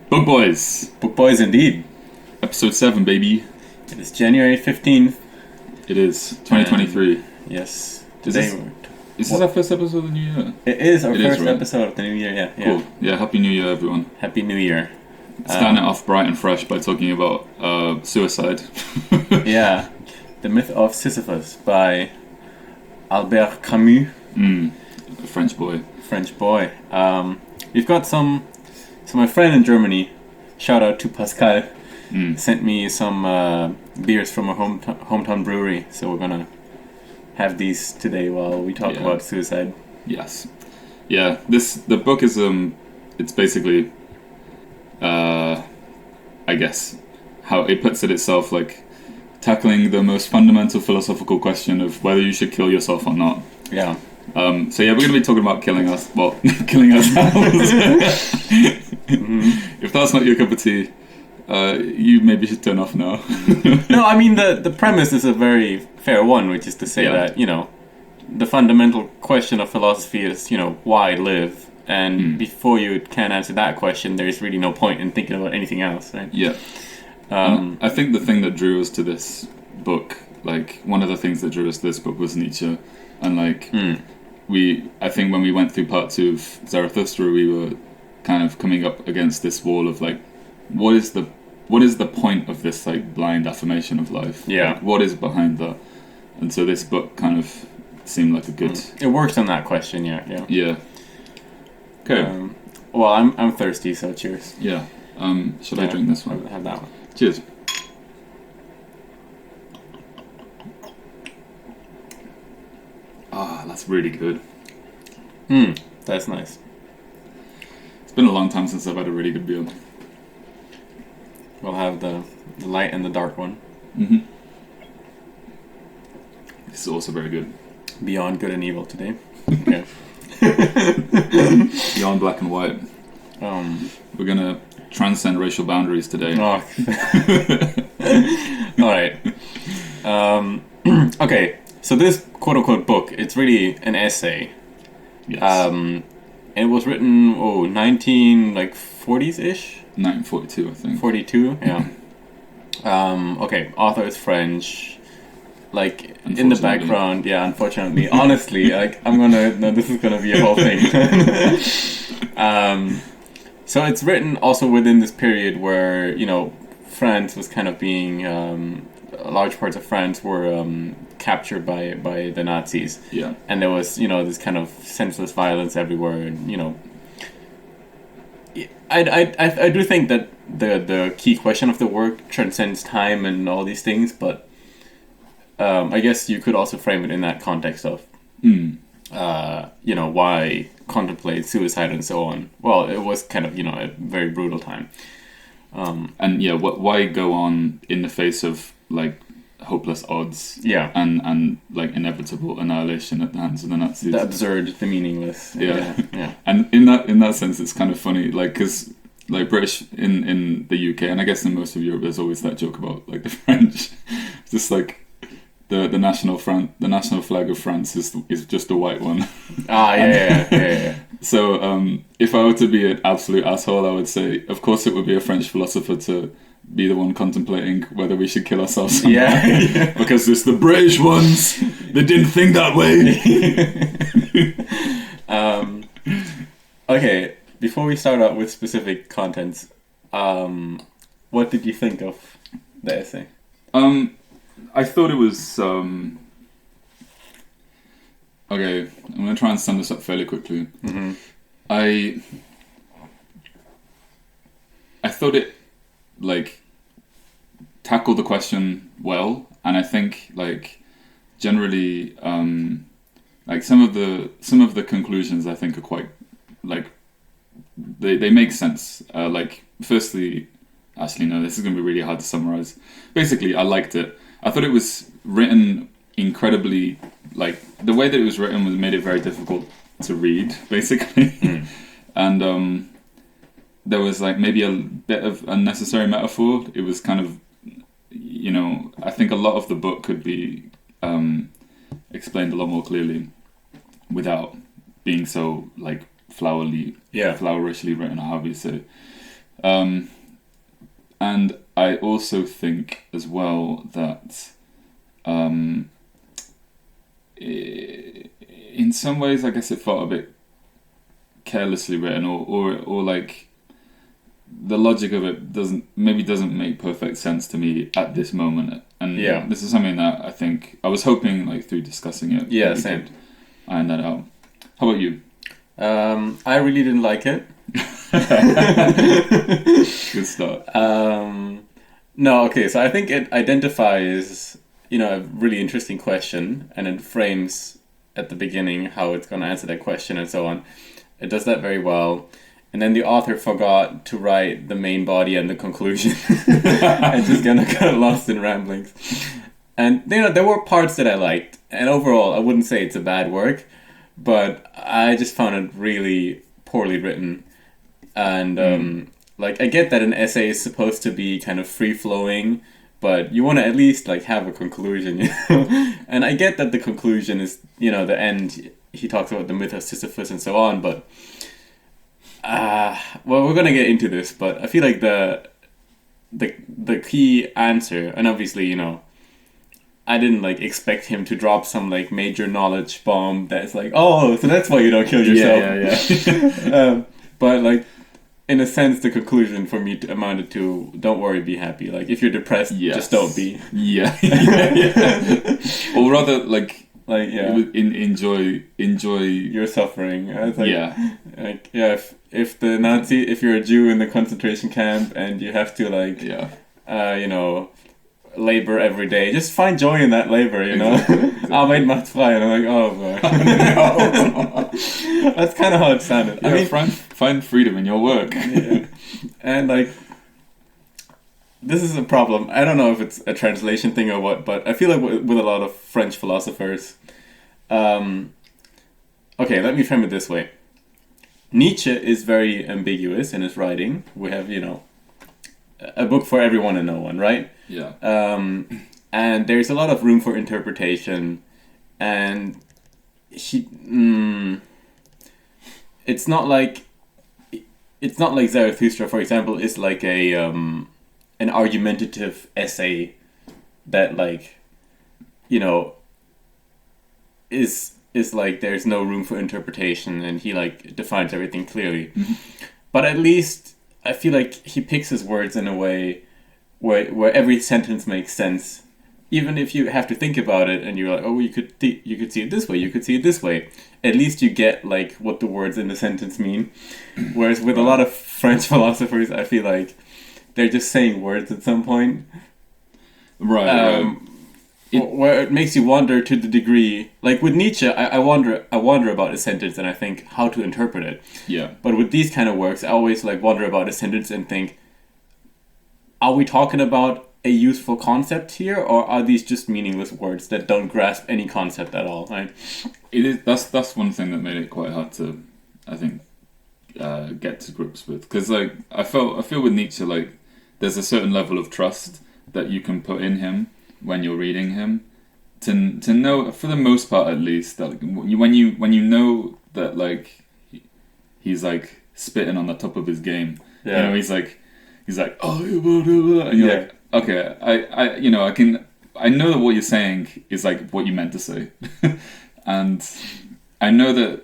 Book Boys, Book Boys indeed. episode 7, baby. It is January 15th. It is 2023. Yes. Is Today this our first episode of the new year? it is our It is, first right? episode of the new year, yeah. Cool. Yeah, Happy New Year, everyone. Happy New Year. Starting it off bright and fresh by talking about suicide. Yeah. The Myth of Sisyphus by Albert Camus. A French boy. French boy. We've got so my friend in Germany, shout out to Pascal, sent me some beers from a hometown brewery, so we're gonna have these today while we talk about suicide. Yes. Yeah, the book is, it's basically, I guess, how it puts it itself, like, tackling the most fundamental philosophical question of whether you should kill yourself or not. Yeah. So yeah, we're going to be talking about killing ourselves. If that's not your cup of tea, you maybe should turn off now. No, I mean, the premise is a very fair one, which is to say that, the fundamental question of philosophy is, why live? And before you can answer that question, there's really no point in thinking about anything else, right? Yeah. I think the thing that drew us to this book, like, one of the things that drew us to this book was Nietzsche. And, like, I think when we went through part 2 of Zarathustra, we were kind of coming up against this wall of, like, what is the point of this, like, blind affirmation of life? Yeah. Like, what is behind that? And so this book kind of seemed like a good... It works on that question, yeah. Yeah. Okay. Well, I'm thirsty, so cheers. Yeah. Should I drink this one? I'll have that one. Cheers. Ah, that's really good. That's nice. It's been a long time since I've had a really good beer. We'll have the light and the dark one. This is also very good. Beyond good and evil today. Okay. Beyond black and white. We're gonna transcend racial boundaries today. Oh. Alright. Okay, so this quote-unquote book, it's really an essay. Yes. And it was written, 40s-ish? 1942, I think. 42, yeah. Okay, author is French. Like, in the background, yeah, unfortunately. Honestly, like, this is gonna be a whole thing. So it's written also within this period where, France was kind of being, large parts of France were captured by the Nazis. Yeah. And there was, this kind of senseless violence everywhere, and, I do think that the key question of the work transcends time and all these things, but I guess you could also frame it in that context of, why contemplate suicide and so on. Well, it was kind of, a very brutal time. And yeah, why go on in the face of, like, hopeless odds? Yeah. And like, inevitable annihilation at the hands of the Nazis. The absurd, the meaningless. Yeah. And in that sense, it's kind of funny, like, because, like, British in the UK, and I guess in most of Europe, there's always that joke about, like, the French. It's just like the national flag of France is just a white one. Yeah. So if I were to be an absolute asshole, I would say, of course, it would be a French philosopher to be the one contemplating whether we should kill ourselves. Yeah. Because it's the British ones. They didn't think that way. Okay, before we start out with specific contents, what did you think of the essay? I thought it was... Okay, I'm going to try and sum this up fairly quickly. I thought it, like, tackled the question well, and I think, like, generally, like, some of the conclusions I think are quite, like, they make sense. Like, firstly, actually no, this is going to be really hard to summarize. Basically, I liked it. I thought it was written incredibly, like, the way that it was written made it very difficult to read, basically. And there was, like, maybe a bit of unnecessary metaphor. It was kind of, I think a lot of the book could be explained a lot more clearly without being so, like, flowerishly written, or however you say. And I also think as well that in some ways, I guess it felt a bit carelessly written, or like the logic of it doesn't make perfect sense to me at this moment. And this is something that I think I was hoping, like, through discussing it, yeah, same, iron that out. How about you? I really didn't like it. Good start. No, okay, so I think it identifies, a really interesting question, and it frames at the beginning how it's going to answer that question and so on. It does that very well. And then the author forgot to write the main body and the conclusion. I just kind of got lost in ramblings. And, there were parts that I liked. And overall, I wouldn't say it's a bad work, but I just found it really poorly written. And, I get that an essay is supposed to be kind of free-flowing, but you want to at least, have a conclusion, And I get that the conclusion is, the end. He talks about the myth of Sisyphus and so on, but... we're gonna get into this, but I feel like the key answer, and obviously, I didn't expect him to drop some major knowledge bomb that's oh, so that's why you don't kill yourself. Yeah. But in a sense, the conclusion for me amounted to: don't worry, be happy. If you're depressed, just don't be. Yeah. Or rather, enjoy your suffering. If the Nazi, if you're a Jew in the concentration camp and you have to labor every day, just find joy in that labor. Exactly. Arbeit macht frei, and I'm oh boy. That's kind of how it sounded. Yeah, I mean, find freedom in your work. Yeah. And this is a problem. I don't know if it's a translation thing or what, but I feel like with a lot of French philosophers. Okay, let me frame it this way. Nietzsche is very ambiguous in his writing. We have, a book for everyone and no one, right? Yeah. And there's a lot of room for interpretation, and it's not like Zarathustra, for example, is an argumentative essay that is there's no room for interpretation, and he defines everything clearly. Mm-hmm. But at least I feel like he picks his words in a way where every sentence makes sense, even if you have to think about it and you're you could see it this way, you could see it this way. At least you get what the words in the sentence mean. Whereas with a lot of French philosophers, I feel like they're just saying words at some point. Right. Where it makes you wonder to the degree, with Nietzsche, I wonder about a sentence and I think how to interpret it. Yeah. But with these kind of works, I always wonder about a sentence and think, are we talking about a useful concept here, or are these just meaningless words that don't grasp any concept at all? Right? It is. That's one thing that made it quite hard to, I think, get to grips with, because I feel with Nietzsche there's a certain level of trust that you can put in him when you're reading him, to know, for the most part at least, that when you know that he's spitting on the top of his game. Yeah. He's oh, and you're okay, I know that what you're saying is what you meant to say. And I know that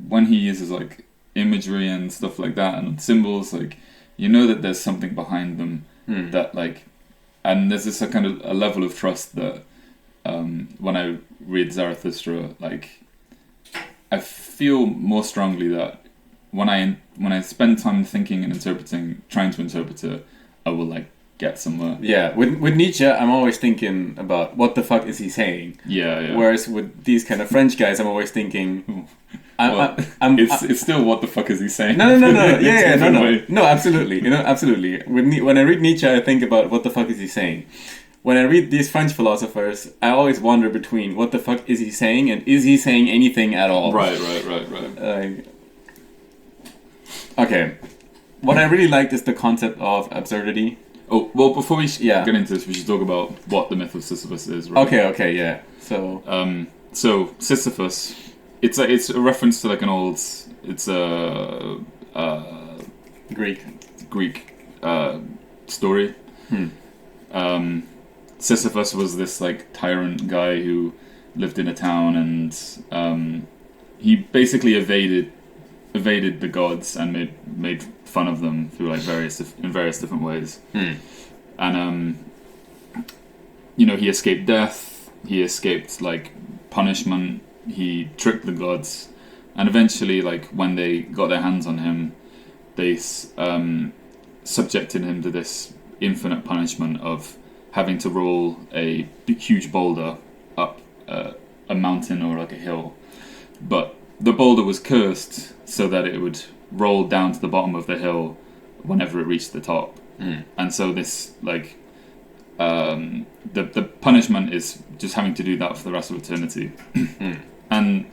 when he uses imagery and stuff like that and symbols, that there's something behind them that and there's this kind of a level of trust that when I read Zarathustra, I feel more strongly that when I spend time thinking and trying to interpret it, I will get somewhere. Yeah, with Nietzsche, I'm always thinking about what the fuck is he saying. Yeah. Whereas with these kind of French guys, I'm always thinking, it's still what the fuck is he saying? No. No, absolutely. Absolutely. When I read Nietzsche, I think about what the fuck is he saying. When I read these French philosophers, I always wonder between what the fuck is he saying and is he saying anything at all. Right. Okay. What I really liked is the concept of absurdity. Oh, well, before we get into this, we should talk about what the myth of Sisyphus is, right? Okay, yeah. So Sisyphus, it's a reference to an old, it's a Greek story. Sisyphus was this like tyrant guy who lived in a town, and he basically evaded the gods and made fun of them through like various different ways. And he escaped death. He escaped like punishment. He tricked the gods, and eventually, like when they got their hands on him, they subjected him to this infinite punishment of having to roll a huge boulder up a mountain or like a hill. But the boulder was cursed so that it would roll down to the bottom of the hill whenever it reached the top. And so this like the punishment is just having to do that for the rest of eternity. And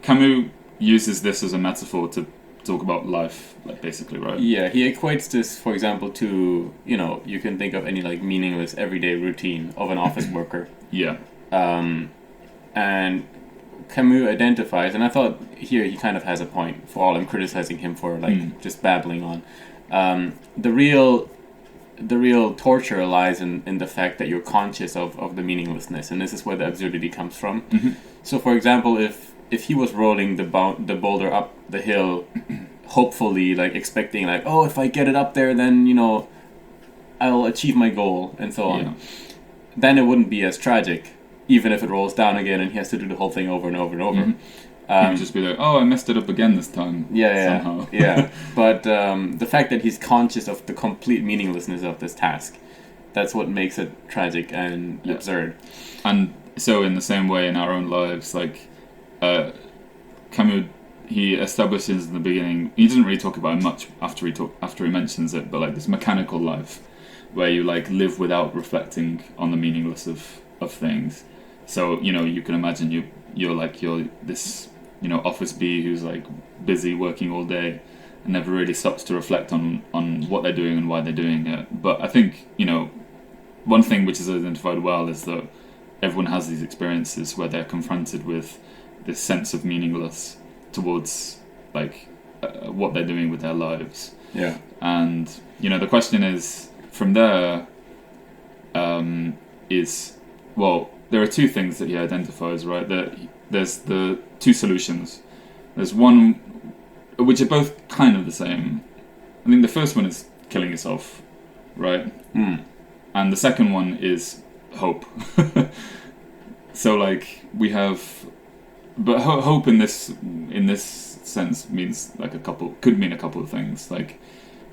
Camus uses this as a metaphor to talk about life, like basically, right? Yeah, he equates this, for example, to, you can think of any like meaningless everyday routine of an office worker. Yeah. And Camus identifies, and I thought here he kind of has a point, for all I'm criticizing him for like just babbling on. The real torture lies in the fact that you're conscious of the meaninglessness, and this is where the absurdity comes from. So, for example, if he was rolling the boulder up the hill, hopefully, like expecting, like, oh, if I get it up there, then I'll achieve my goal, and so on. Then it wouldn't be as tragic, even if it rolls down again and he has to do the whole thing over and over and over. He would just be like, oh, I messed it up again this time. Somehow. Yeah. But the fact that he's conscious of the complete meaninglessness of this task, that's what makes it tragic and absurd. And so in the same way in our own lives, like Camus, he establishes in the beginning, he doesn't really talk about it much after he mentions it, but like this mechanical life where you like live without reflecting on the meaningless of things. So you can imagine you're this office bee who's like busy working all day and never really stops to reflect on what they're doing and why they're doing it. But I think one thing which is identified well is that everyone has these experiences where they're confronted with this sense of meaningless towards like what they're doing with their lives. Yeah. And the question is from there there are two things that he identifies, right? There's the two solutions. There's one which are both kind of the same. I think the first one is killing yourself, right? And the second one is hope. So like we have, but hope in this sense means like could mean a couple of things. Like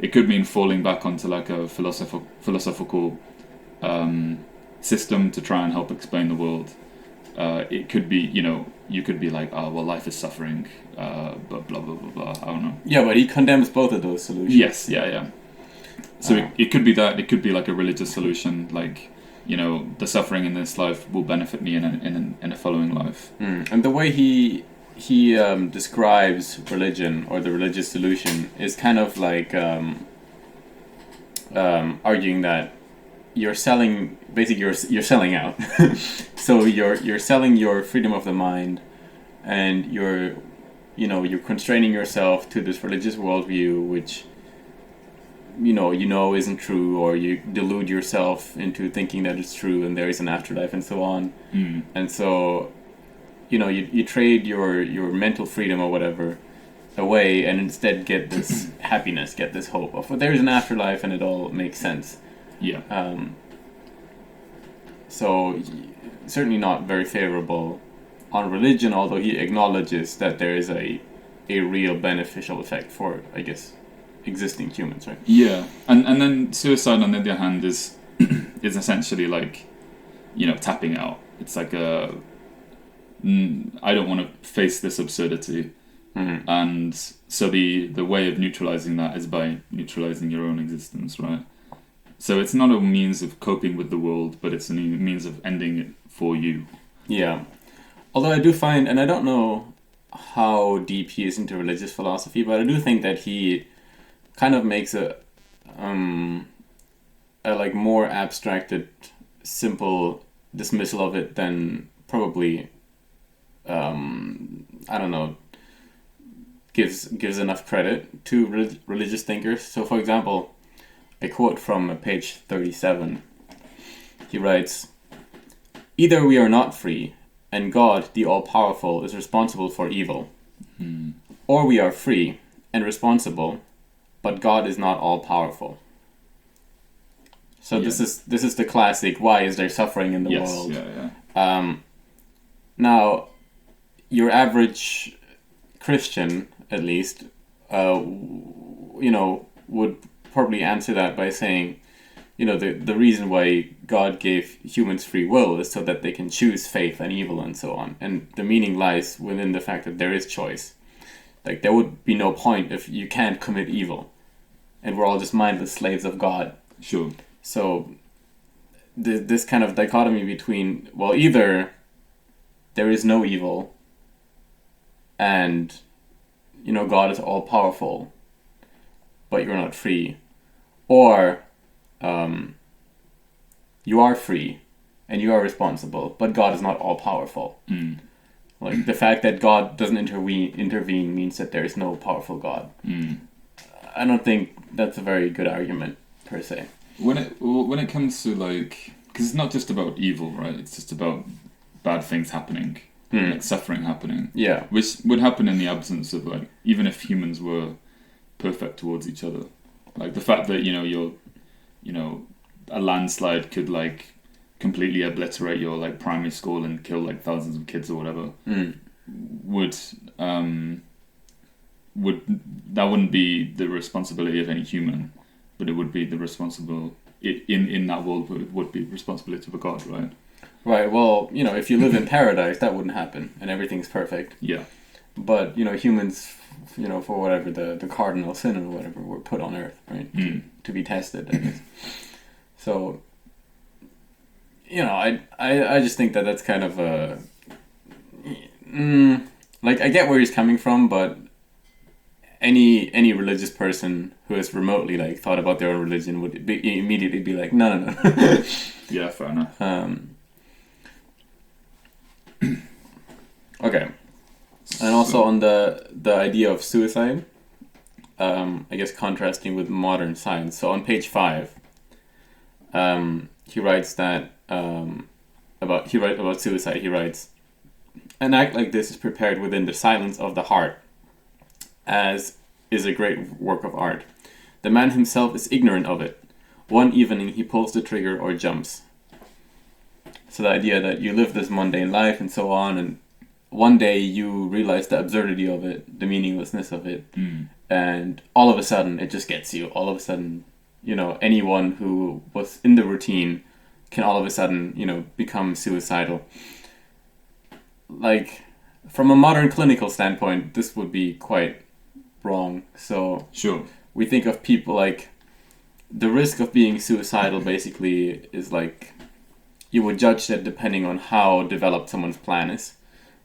it could mean falling back onto like a philosophical system to try and help explain the world. It could be, you could be like, oh, well, life is suffering, but blah, blah, blah, blah, I don't know. Yeah, but he condemns both of those solutions. Yes, yeah. So it could be that, it could be like a religious solution, like, the suffering in this life will benefit me in a following life. And the way he describes religion or the religious solution is kind of like arguing that you're selling you're selling out. So you're selling your freedom of the mind, and you're constraining yourself to this religious worldview which isn't true, or you delude yourself into thinking that it's true and there is an afterlife and so on. And so you trade your mental freedom or whatever away and instead get this happiness, get this hope of there is an afterlife and it all makes sense. So certainly not very favorable on religion, although he acknowledges that there is a real beneficial effect for, I guess, existing humans, right? Yeah, and then suicide on the other hand is essentially like tapping out. It's like I don't want to face this absurdity. And so the way of neutralizing that is by neutralizing your own existence, right? So it's not a means of coping with the world, but it's a means of ending it for you. Yeah. Although I do find, and I don't know how deep he is into religious philosophy, but I do think that he kind of makes a like more abstracted, simple dismissal of it than probably I don't know, gives enough credit to religious thinkers. So, for example, a quote from page 37. He writes, "Either we are not free, and God, the all-powerful, is responsible for evil, or we are free and responsible, but God is not all-powerful." So this is the classic, why is there suffering in the world? Yeah. Now, your average Christian, at least, would probably answer that by saying, the reason why God gave humans free will is so that they can choose faith and evil and so on. And the meaning lies within the fact that there is choice. Like, there would be no point if you can't commit evil. And we're all just mindless slaves of God. Sure. So, this kind of dichotomy between, well, either there is no evil and, God is all-powerful, but you're not free. Or you are free and you are responsible, but God is not all-powerful. Like, the fact that God doesn't intervene means that there is no powerful God. I don't think that's a very good argument, per se. When it comes to, like, because it's not just about evil, right? It's just about bad things happening, like suffering happening. Yeah. Which would happen in the absence of, like, even if humans were perfect towards each other. Like, the fact that, a landslide could, like, completely obliterate your, like, primary school and kill, like, thousands of kids or whatever, that wouldn't be the responsibility of any human, but it would be the in that world would be responsibility of a God, right? Right. Well, if you live in paradise, that wouldn't happen, and everything's perfect. Yeah. But humans, for whatever the cardinal sin or whatever, were put on Earth, right, to be tested, I guess. So, I just think that's kind of a like, I get where he's coming from, but any religious person who has remotely, like, thought about their own religion would immediately be like, no. Yeah, fair enough. Okay. And also on the idea of suicide, I guess contrasting with modern science. So on page 5, he writes that about suicide. He writes, "An act like this is prepared within the silence of the heart, as is a great work of art. The man himself is ignorant of it. One evening he pulls the trigger or jumps." So the idea that you live this mundane life and so on, and one day you realize the absurdity of it, the meaninglessness of it, and all of a sudden it just gets you. All of a sudden, anyone who was in the routine can all of a sudden, become suicidal. Like, from a modern clinical standpoint, this would be quite wrong. So sure, we think of people like, the risk of being suicidal basically is like, you would judge that depending on how developed someone's plan is.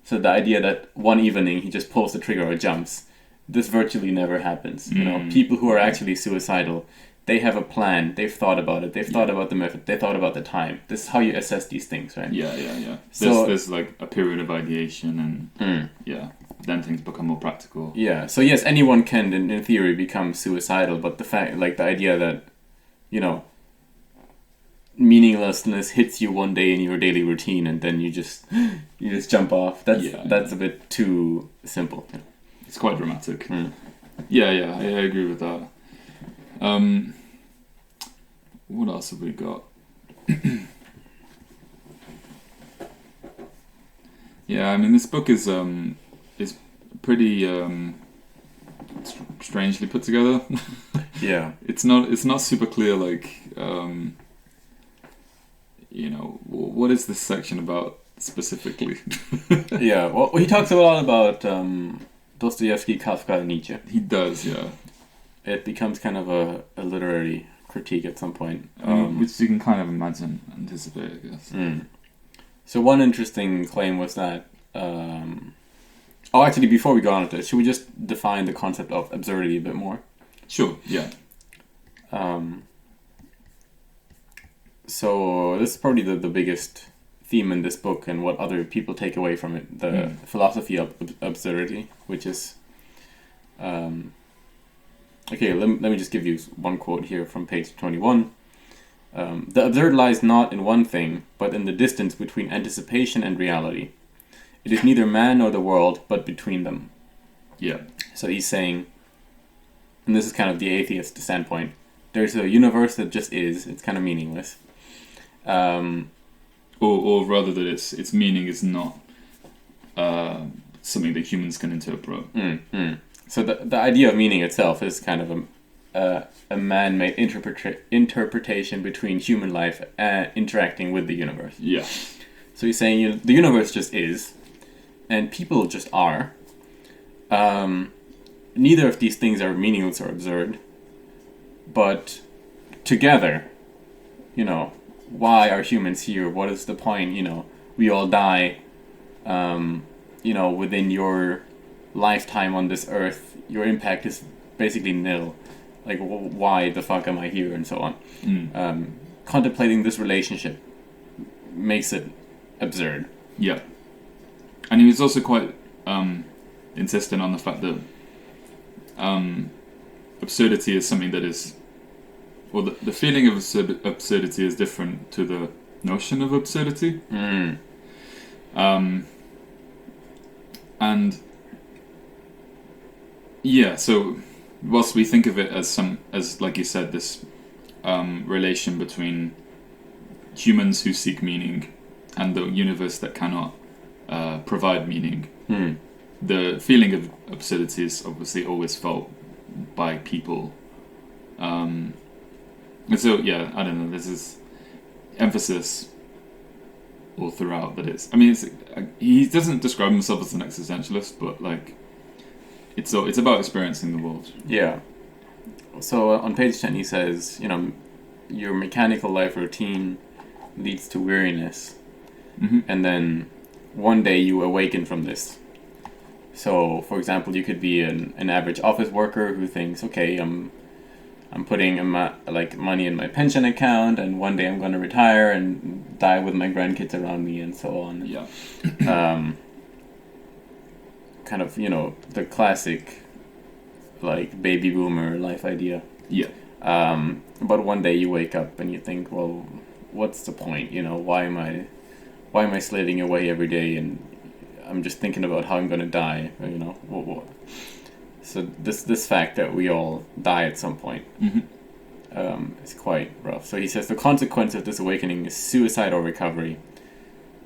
So the idea that one evening he just pulls the trigger or jumps, this virtually never happens. People who are actually suicidal, they have a plan, they've thought about it, they've thought about the method, they thought about the time. This is how you assess these things, right? Yeah. So there's like a period of ideation and then things become more practical. Yeah, so yes, anyone can in theory become suicidal, but the idea that, meaninglessness hits you one day in your daily routine and then you just jump off, that's a bit too simple. It's quite dramatic. Yeah, I agree with that. What else have we got? Yeah, I mean, this book is pretty strangely put together. Yeah, it's not super clear, like, what is this section about specifically? Yeah, well, he talks a lot about Dostoevsky, Kafka, and Nietzsche. He does, yeah. It becomes kind of a literary critique at some point. Which you can kind of anticipate, I guess. So one interesting claim was that... actually, before we go on with this, should we just define the concept of absurdity a bit more? Sure, yeah. So this is probably the biggest theme in this book and what other people take away from it. The philosophy of absurdity, which is Okay, let me just give you one quote here from page 21. The absurd lies not in one thing, but in the distance between anticipation and reality. It is neither man nor the world, but between them. Yeah. So he's saying, and this is kind of the atheist standpoint, there's a universe that just is, it's kind of meaningless. Or rather that its meaning is not something that humans can interpret. So the idea of meaning itself is kind of a man-made interpretation between human life and interacting with the universe. Yeah. So he's saying the universe just is, and people just are. Neither of these things are meaningless or absurd, but together, why are humans here? What is the point? We all die. Within your lifetime on this earth, your impact is basically nil. Like, why the fuck am I here, and so on. Contemplating this relationship makes it absurd. Yeah. And he was also quite insistent on the fact that absurdity is something that is, well, the feeling of absurdity is different to the notion of absurdity. And yeah, so whilst we think of it as like you said, this relation between humans who seek meaning and the universe that cannot provide meaning, the feeling of absurdity is obviously always felt by people. And so, yeah, I don't know, there's this emphasis all throughout that he doesn't describe himself as an existentialist, but like, it's about experiencing the world. Yeah. So on page 10 he says, your mechanical life routine leads to weariness. And then one day you awaken from this. So, for example, you could be an average office worker who thinks, okay, I'm putting money in my pension account, and one day I'm going to retire and die with my grandkids around me, and so on. Yeah. Kind of, the classic, like, baby boomer life idea. Yeah. But one day you wake up and you think, well, what's the point? Why am I slaving away every day, and I'm just thinking about how I'm going to die? So this fact that we all die at some point is quite rough. So he says the consequence of this awakening is suicide or recovery.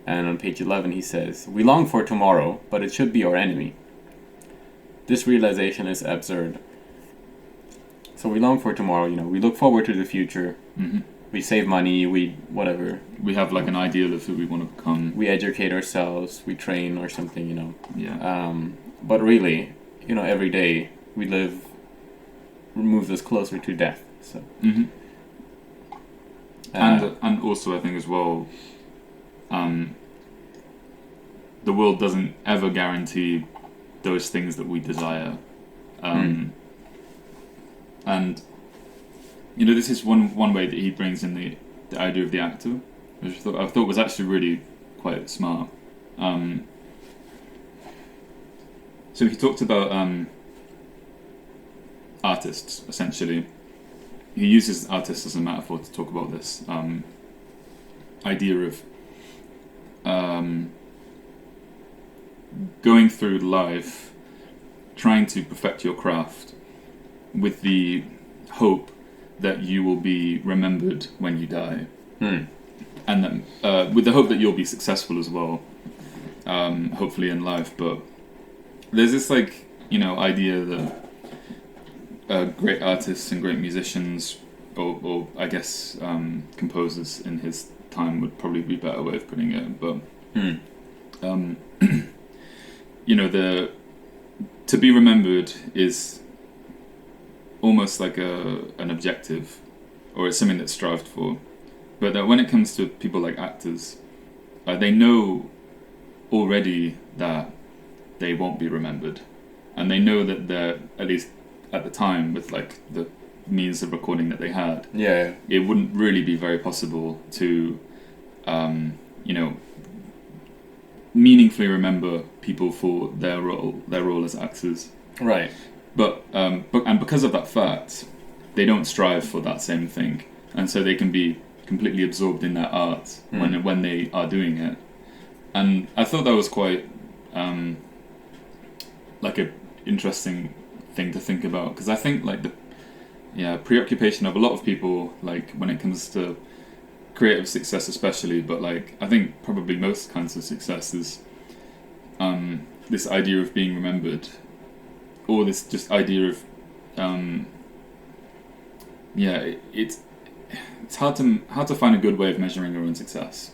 And on page 11 he says, we long for tomorrow, but it should be our enemy. This realization is absurd. So we long for tomorrow, we look forward to the future. We save money, we have like an ideal of who we want to become. We educate ourselves, we train or something, Yeah. But really, every day we live moves us closer to death. So. And also I think as well, the world doesn't ever guarantee those things that we desire. And this is one way that he brings in the idea of the actor, which I thought was actually really quite smart. So he talked about artists, essentially. He uses artists as a metaphor to talk about this idea of going through life, trying to perfect your craft with the hope that you will be remembered when you die. And then, with the hope that you'll be successful as well, hopefully in life. But there's this idea that great artists and great musicians, or I guess composers in his time would probably be a better way of putting it, but to be remembered is almost like an objective, or it's something that's strived for. But when it comes to people like actors, they know already that they won't be remembered, and they know that they're, at least at the time, with like the means of recording that they had, it wouldn't really be very possible to meaningfully remember people for their role as actors. Right. and because of that fact, they don't strive for that same thing, and so they can be completely absorbed in their art when they are doing it. And I thought that was quite like a interesting thing to think about, because I think like the preoccupation of a lot of people, like when it comes to creative success especially, but like I think probably most kinds of success is this idea of being remembered, or this just idea of it's hard to find a good way of measuring your own success.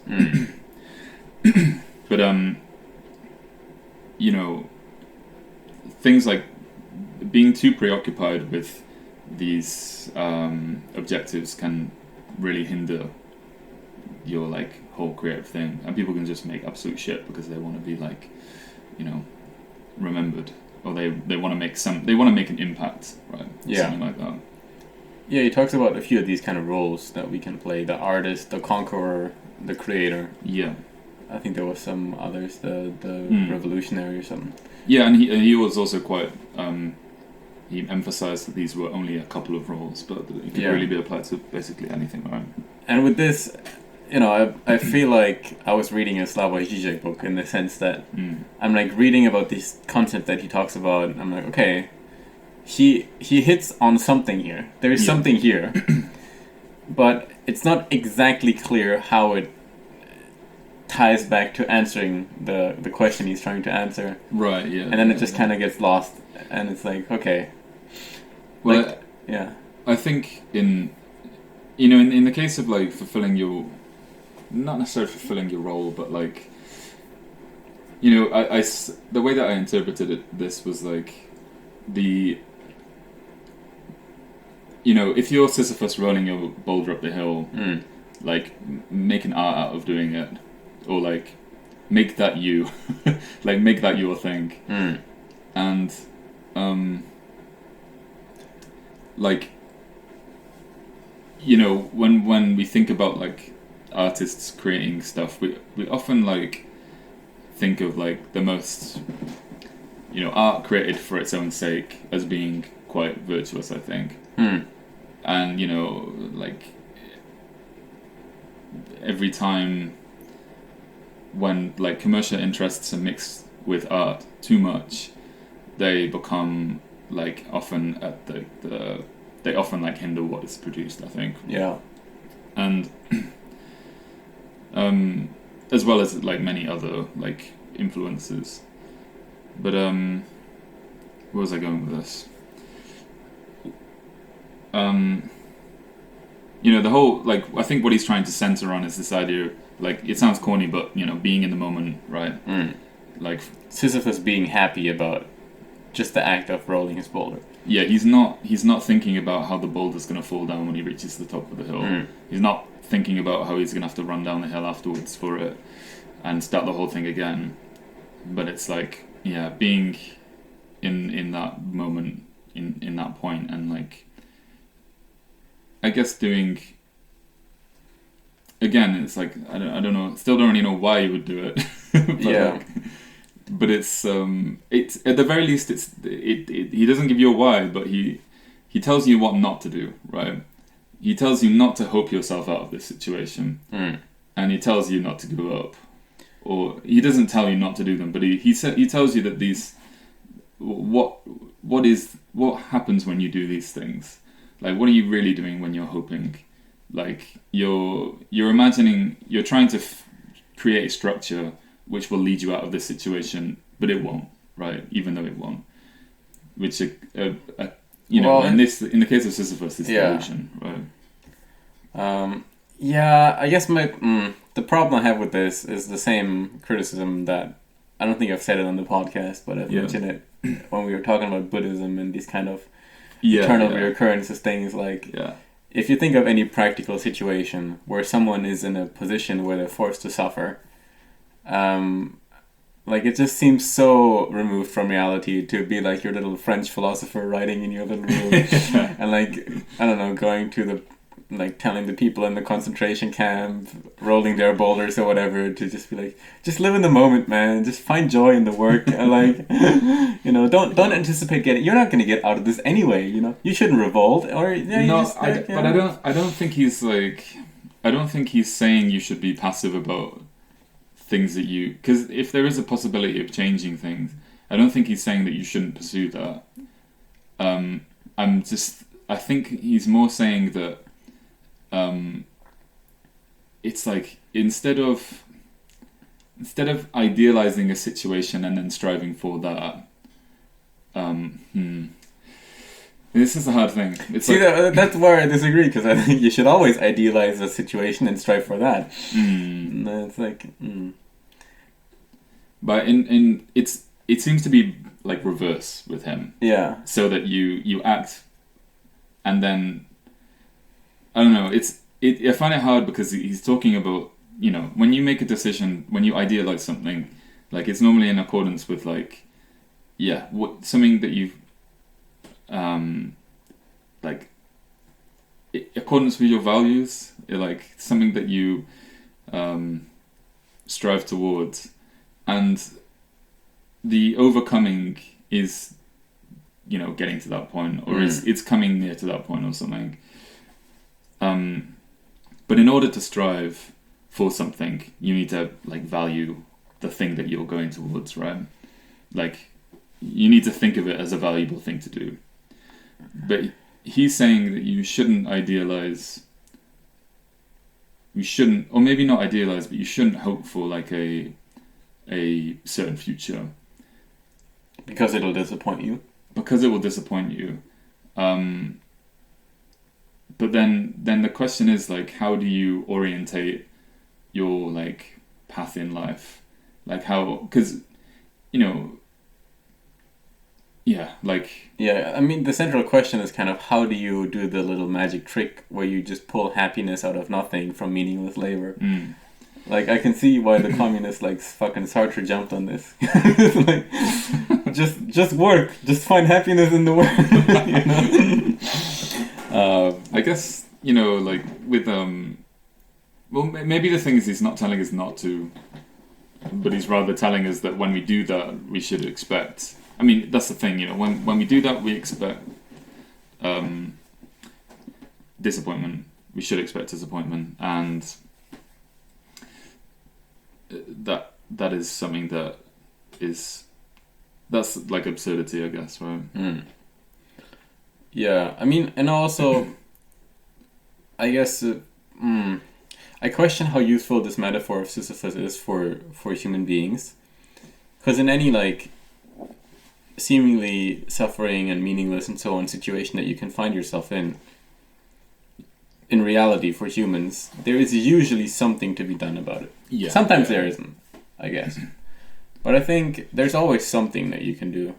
But you know, things like being too preoccupied with these objectives can really hinder your like whole creative thing, and people can just make absolute shit because they want to be like, you know, remembered, or they want to make an impact, right? Yeah. Something like that. Yeah, he talks about a few of these kind of roles that we can play: the artist, the conqueror, the creator. Yeah. I think there was some others, the revolutionary or something. Yeah, and he was also quite. He emphasized that these were only a couple of roles, but it could really be applied to basically anything, right? And with this, you know, I feel like I was reading a Slavoj Žižek book in the sense that I'm like reading about this concept that he talks about. And I'm like, okay, he hits on something here. There is something here, but it's not exactly clear how it ties back to answering the question he's trying to answer. Right. Yeah. And then it just kind of gets lost, and it's like, okay. Well, like, I think in the case of like fulfilling your, not necessarily fulfilling your role, but like, you know, the way that I interpreted this was like you know, if you're Sisyphus rolling your boulder up the hill, like make an art out of doing it, or like make that you, like make that your thing, and like, you know, when we think about like artists creating stuff, we often like think of like the most, you know, art created for its own sake as being quite virtuous, I think. And you know, like every time when like commercial interests are mixed with art too much, they become like often at they often like hinder what is produced, I think. Yeah. And as well as like many other like influences. But where was I going with this? You know, the whole like I think what he's trying to center on is this idea, like it sounds corny, but you know, being in the moment, right? Like Sisyphus being happy about just the act of rolling his boulder. Yeah, he's not thinking about how the boulder's going to fall down when he reaches the top of the hill. He's not thinking about how he's going to have to run down the hill afterwards for it and start the whole thing again. But it's like, yeah, being in that moment, in that point, and like, I guess doing, again, it's like, I don't know, still don't really know why he would do it. But yeah. Like, but it's at the very least he doesn't give you a why, but he tells you what not to do, right? He tells you not to hope yourself out of this situation, and he tells you not to give up, or he doesn't tell you not to do them, but he tells you that these what happens when you do these things, like what are you really doing when you're hoping, like you're imagining, you're trying to create a structure which will lead you out of this situation, but it won't, right? Even though it won't. Which, you know, well, in the case of Sisyphus, it's illusion, right? Yeah, I guess the problem I have with this is the same criticism that, I don't think I've said it on the podcast, but I've mentioned it when we were talking about Buddhism and these kind of eternal reoccurrences things, like, if you think of any practical situation where someone is in a position where they're forced to suffer, like it just seems so removed from reality to be like your little French philosopher writing in your little room and like, I don't know, going to like telling the people in the concentration camp, rolling their boulders or whatever, to just be like, just live in the moment, man. Just find joy in the work, and like, don't anticipate getting. You're not gonna get out of this anyway. You shouldn't revolt, or but I don't think he's like, I don't think he's saying you should be passive about things that because if there is a possibility of changing things, I don't think he's saying that you shouldn't pursue that. I think he's more saying that it's like instead of idealizing a situation and then striving for that, this is a hard thing. That's where I disagree, because I think you should always idealize a situation and strive for that. It's like, but it seems to be like reverse with him. Yeah. So that you act, and then I don't know. I find it hard because he's talking about when you make a decision, when you idealize something, like it's normally in accordance with like something that you've like accordance with your values, like something that you strive towards, and the overcoming is getting to that point, or it's coming near to that point or something. But in order to strive for something, you need to like value the thing that you're going towards, right? Like you need to think of it as a valuable thing to do. But he's saying that you shouldn't idealize. You shouldn't, or maybe not idealize, but you shouldn't hope for like a certain future. Because it'll disappoint you. Because it will disappoint you. But then the question is like, how do you orientate your like path in life? Like how, because I mean, the central question is kind of how do you do the little magic trick where you just pull happiness out of nothing from meaningless labor? Like, I can see why the communists like fucking Sartre jumped on this. Like, just work, just find happiness in the work. I guess like with well, maybe the thing is he's not telling us not to, but he's rather telling us that when we do that, we should expect. I mean, that's the thing, when we do that, we expect disappointment. We should expect disappointment, and that is something that's like absurdity, I guess, right? Yeah, I mean, and also, I guess, I question how useful this metaphor of Sisyphus is for human beings, because in any like seemingly suffering and meaningless and so on situation that you can find yourself in reality for humans, there is usually something to be done about it. Yeah. Sometimes there isn't, I guess. But I think there's always something that you can do.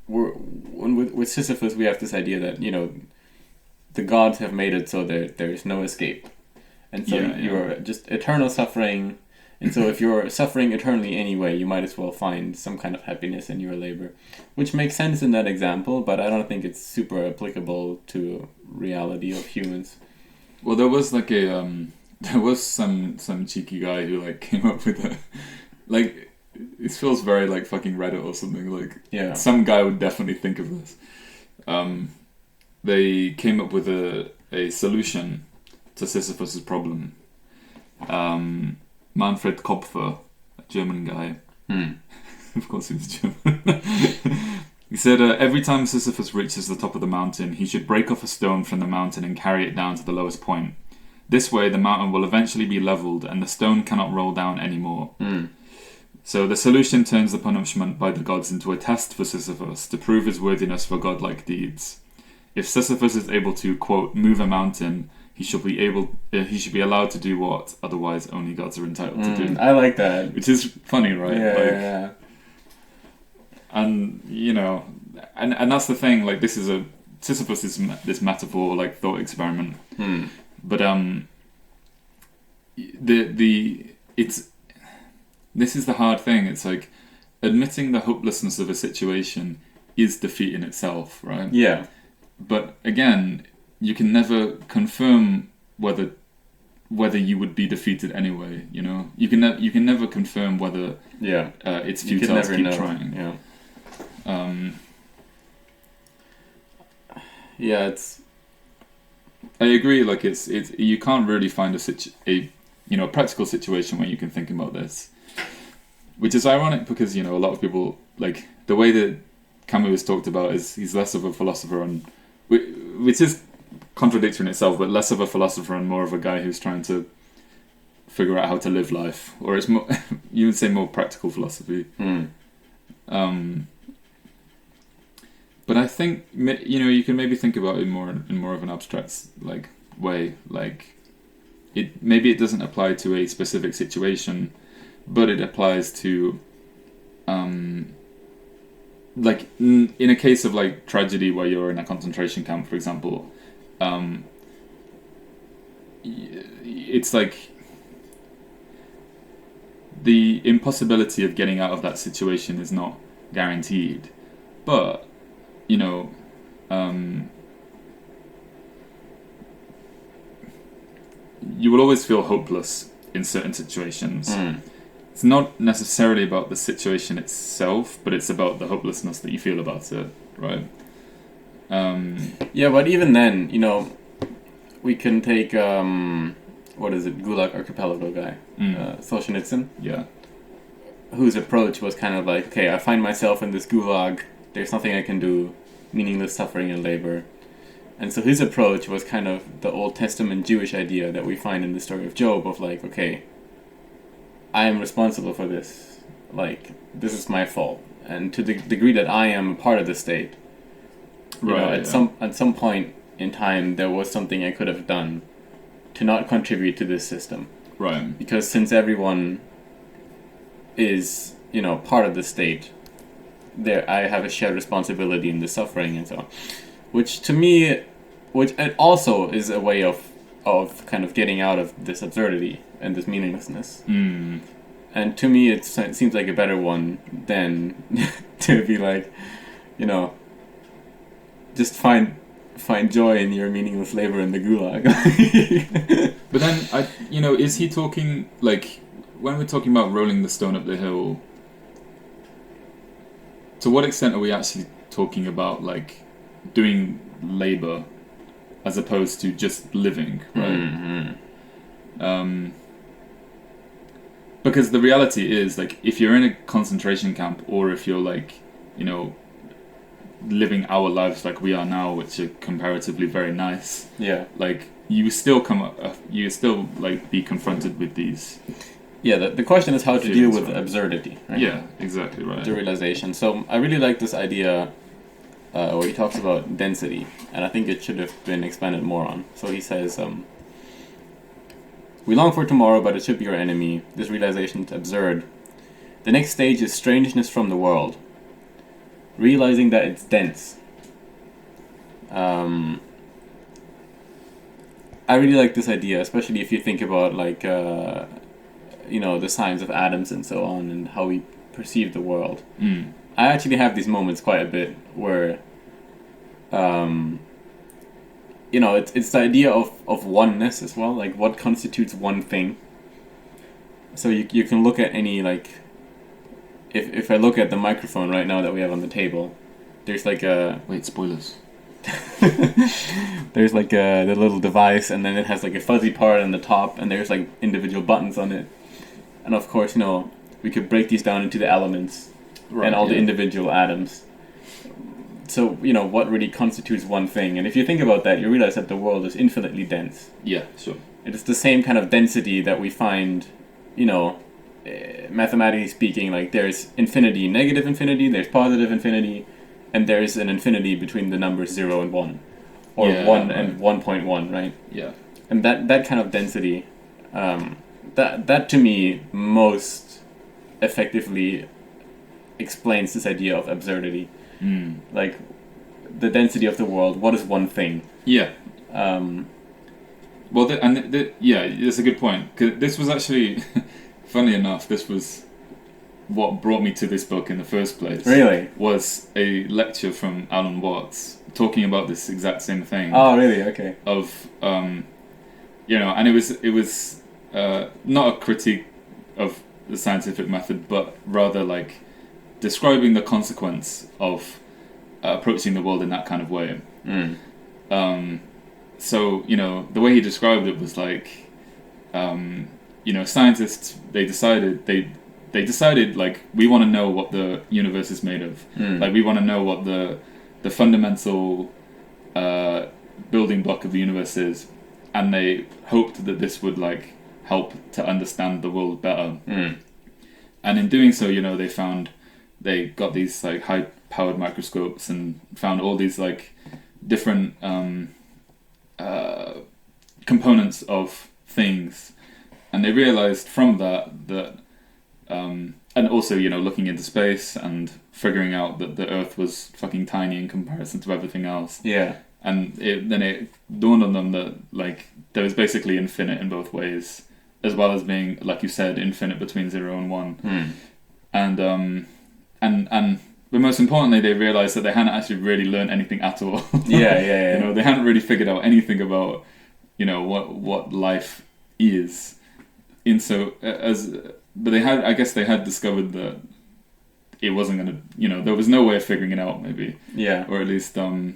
With Sisyphus, we have this idea that, the gods have made it so there's no escape. And so you're just eternal suffering. And so if you're suffering eternally anyway, you might as well find some kind of happiness in your labor. Which makes sense in that example, but I don't think it's super applicable to reality of humans. Well, there was like there was some cheeky guy who like came up with a, like, it feels very like fucking Reddit or something, like some guy would definitely think of this. They came up with a solution to Sisyphus's problem. Manfred Kopfer, a German guy. Of course he was German. He said, every time Sisyphus reaches the top of the mountain, he should break off a stone from the mountain and carry it down to the lowest point. This way, the mountain will eventually be leveled and the stone cannot roll down anymore. So the solution turns the punishment by the gods into a test for Sisyphus to prove his worthiness for godlike deeds. If Sisyphus is able to, quote, move a mountain, he should be allowed to do what otherwise only gods are entitled to do. I like that. Which is funny, right? Yeah. And and that's the thing. Like, this is Sisyphus is this metaphor, like thought experiment. But this is the hard thing. It's like admitting the hopelessness of a situation is defeat in itself, right? Yeah. But again, you can never confirm whether you would be defeated anyway. You know, you can never confirm whether it's futile to keep trying. It's. I agree. Like it's you can't really find a practical situation where you can think about this, which is ironic because a lot of people, like the way that Camus is talked about is he's less of a philosopher and which is contradictory in itself, but less of a philosopher and more of a guy who's trying to figure out how to live life, or it's more you would say more practical philosophy. But I think you can maybe think about it in more of an abstract like way. Like maybe it doesn't apply to a specific situation, but it applies to like in a case of like tragedy where you're in a concentration camp, for example. It's like the impossibility of getting out of that situation is not guaranteed, but you will always feel hopeless in certain situations. It's not necessarily about the situation itself, but it's about the hopelessness that you feel about it, right? But even then, we can take what is it, Gulag Archipelago guy, Solzhenitsyn. Yeah. Whose approach was kind of like, okay, I find myself in this gulag. There's nothing I can do. Meaningless suffering and labor. And so his approach was kind of the Old Testament Jewish idea that we find in the story of Job of like, okay, I am responsible for this. Like, this is my fault. And to the degree that I am a part of the state, at some point in time, there was something I could have done to not contribute to this system. Right. Because since everyone is, part of the state, I have a shared responsibility in the suffering and so on. Which to me, it also is a way of kind of getting out of this absurdity and this meaninglessness. And to me, it seems like a better one than to be like, just find joy in your meaningless labor in the gulag. But then, is he talking like when we're talking about rolling the stone up the hill? To what extent are we actually talking about like doing labor as opposed to just living, right? Because the reality is, like, if you're in a concentration camp or if you're like, living our lives like we are now, which are comparatively very nice, like you still like be confronted with these. The question is how to deal with absurdity, right? Yeah, exactly right. The realization. So I really like this idea where he talks about density, and I think it should have been expanded more on. So he says, we long for tomorrow, but it should be our enemy. This realization is absurd. The next stage is strangeness from the world. Realizing that it's dense. I really like this idea, especially if you think about like the science of atoms and so on, and how we perceive the world. I actually have these moments quite a bit where it's the idea of oneness as well, like what constitutes one thing. So you can look at any, like, if I look at the microphone right now that we have on the table, there's like a... Wait, spoilers. There's like the little device, and then it has like a fuzzy part on the top, and there's like individual buttons on it. And of course, we could break these down into the elements and all the individual atoms. So, what really constitutes one thing? And if you think about that, you realize that the world is infinitely dense. Yeah, sure. It is the same kind of density that we find, mathematically speaking, like there's infinity, negative infinity, there's positive infinity, and there's an infinity between the numbers 0 and 1. Or 1 and 1.1, right? Yeah. And that kind of density, that to me most effectively explains this idea of absurdity. Like the density of the world. What is one thing? Yeah. Well, it's a good point. 'Cause this was actually, funny enough, this was what brought me to this book in the first place. Really? Was a lecture from Alan Watts talking about this exact same thing. Oh, really? Okay. Of and it was not a critique of the scientific method, but rather like describing the consequence of approaching the world in that kind of way. So the way he described it was like, scientists they decided like we want to know what the universe is made of. Like we want to know what the fundamental building block of the universe is, and they hoped that this would like help to understand the world better. And in doing so, they got these like high powered microscopes and found all these like different components of things, and they realized from that and also looking into space and figuring out that the Earth was fucking tiny in comparison to everything else. Yeah. And then it dawned on them that like there was basically infinite in both ways, as well as being, like you said, infinite between 0 and 1. And but most importantly, they realized that they hadn't actually really learned anything at all. Yeah. They hadn't really figured out anything about what life is. But they had discovered that it wasn't gonna, there was no way of figuring it out, maybe. Yeah. Or at least, should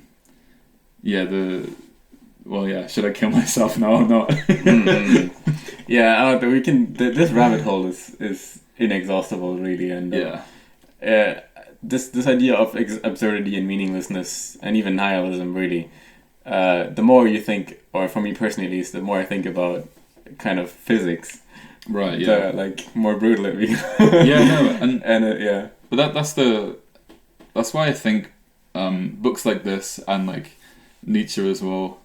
I kill myself now or not? Yeah, we can. This rabbit hole is inexhaustible, really, and this idea of absurdity and meaninglessness and even nihilism, really. The more you think, or for me personally at least, the more I think about kind of physics. Right. Yeah. Like more brutal it becomes. But that's why I think books like this and like Nietzsche as well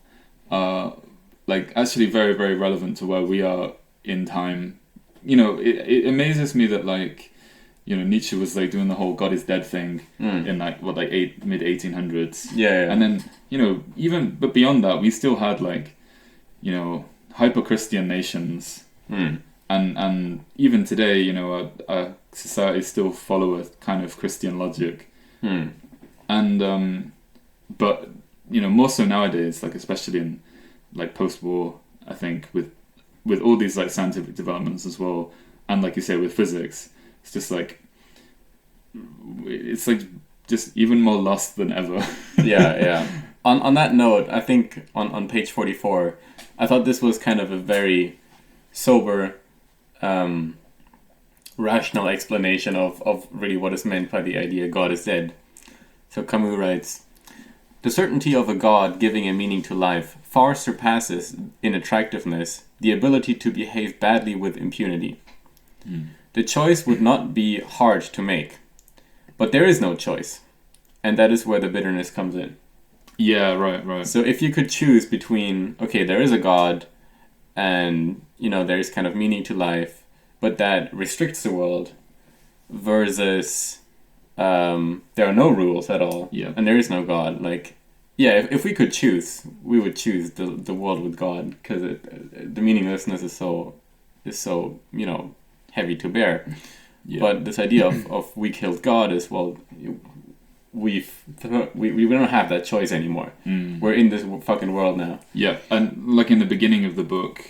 are like actually very, very relevant to where we are in time. It amazes me that like Nietzsche was like doing the whole God is dead thing in like mid 1800s. Yeah. And then but beyond that, we still had like hyper Christian nations. And even today, our societies still follow a kind of Christian logic. And but more so nowadays, like especially in like post-war, I think with all these like scientific developments as well, and like you say with physics, it's just like just even more lost than ever. Yeah. On that note, I think on page 44, I thought this was kind of a very sober, rational explanation of really what is meant by the idea God is dead. So Camus writes, "The certainty of a God giving a meaning to life far surpasses in attractiveness the ability to behave badly with impunity. The choice would not be hard to make, but there is no choice, and that is where the bitterness comes in." Yeah, right. So if you could choose between, okay, there is a God, and there is kind of meaning to life, but that restricts the world, versus there are no rules at all, and there is no God. Like, if we could choose, we would choose the world with God, because the meaninglessness is so heavy to bear. But this idea of we killed God is, well, we don't have that choice anymore. We're in this fucking world now. Yeah, and like in the beginning of the book,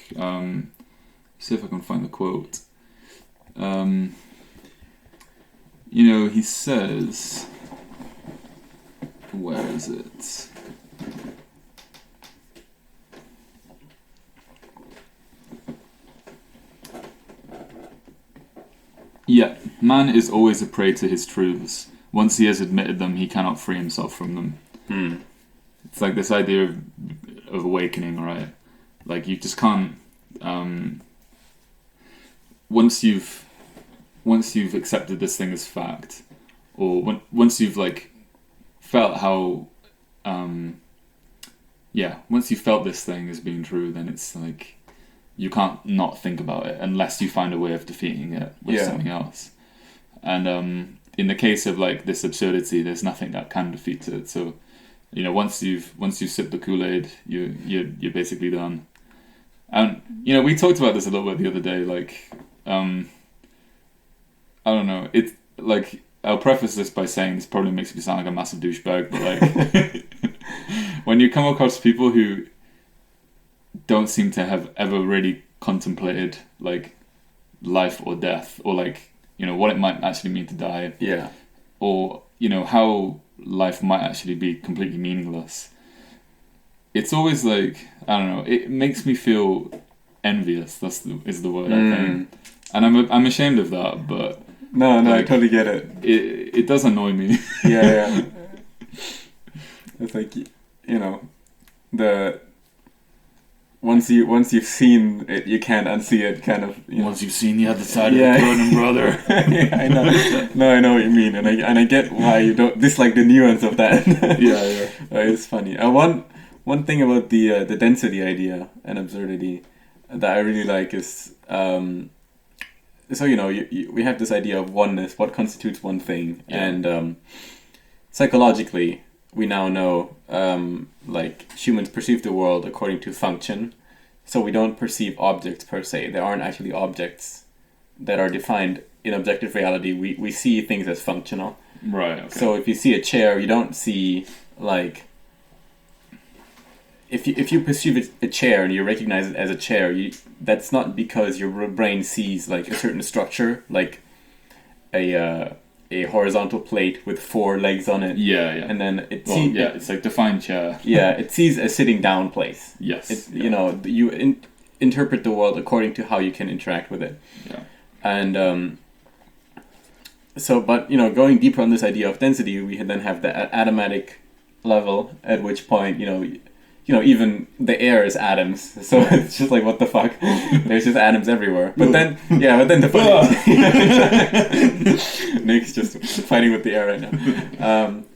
see if I can find the quote. He says, where is it? Yeah, man is always a prey to his truths. Once he has admitted them, he cannot free himself from them. It's like this idea of awakening, right? Like you just can't. Once you've accepted this thing as fact, or once you've like felt how, once you felt this thing as being true, then it's like you can't not think about it unless you find a way of defeating it with something else. And in the case of like this absurdity, there's nothing that can defeat it. So, once you've sipped the Kool-Aid, you're basically done. And we talked about this a little bit the other day. Like, I don't know. It's like, I'll preface this by saying this probably makes me sound like a massive douchebag, but like when you come across people who don't seem to have ever really contemplated like life or death, or like, you know, what it might actually mean to die, Yeah. or, you know, how life might actually be completely meaningless. It's always like, I don't know, it makes me feel envious. Is the word, I think. And I'm ashamed of that, but No, I like, totally get it. It does annoy me. Yeah. It's like, you know, the once you've seen it, you can't unsee it. Kind of. You know. Once you've seen the other side of the coin, brother. Yeah, I know. No, I know what you mean, and I get why you don't dislike the nuance of that. Yeah. It's funny. One thing about the density idea and absurdity that I really like is so, you know, we have this idea of oneness, what constitutes one thing, and psychologically we now know like humans perceive the world according to function, so we don't perceive objects per se. There aren't actually objects that are defined in objective reality. We see things as functional. Right. Okay. So if you see a chair, you don't see like. If you perceive a chair and you recognize it as a chair, that's not because your brain sees like a certain structure, like a horizontal plate with 4 legs on it. Yeah. And then it's like defined chair. Yeah, it sees a sitting down place. Yes. You know, you interpret the world according to how you can interact with it. Yeah. And so, but you know, going deeper on this idea of density, we then have the atomatic level, at which point, you know, even the air is atoms, so it's just like, what the fuck? There's just atoms everywhere. But then the funny Nick's just fighting with the air right now.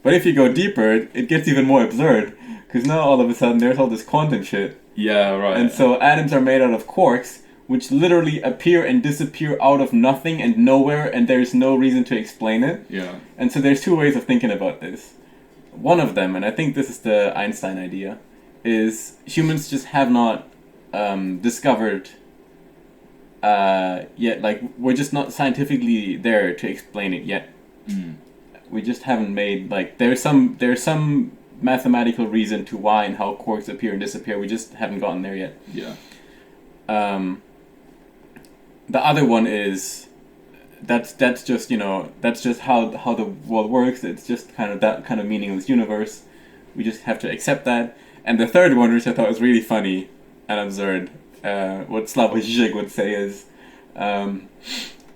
But if you go deeper, it gets even more absurd, because now all of a sudden there's all this quantum shit. Yeah, right. And so atoms are made out of quarks, which literally appear and disappear out of nothing and nowhere, and there's no reason to explain it. Yeah. And so there's 2 ways of thinking about this. One of them, and I think this is the Einstein idea, is humans just have not discovered yet, like, we're just not scientifically there to explain it yet. We just haven't made, like, there's some mathematical reason to why and how quarks appear and disappear. We just haven't gotten there yet. Yeah. The other one is that's just, you know, that's just how the world works. It's just kind of that kind of meaningless universe. We just have to accept that. And the third one, which I thought was really funny and absurd, what Slavoj Žižek would say is,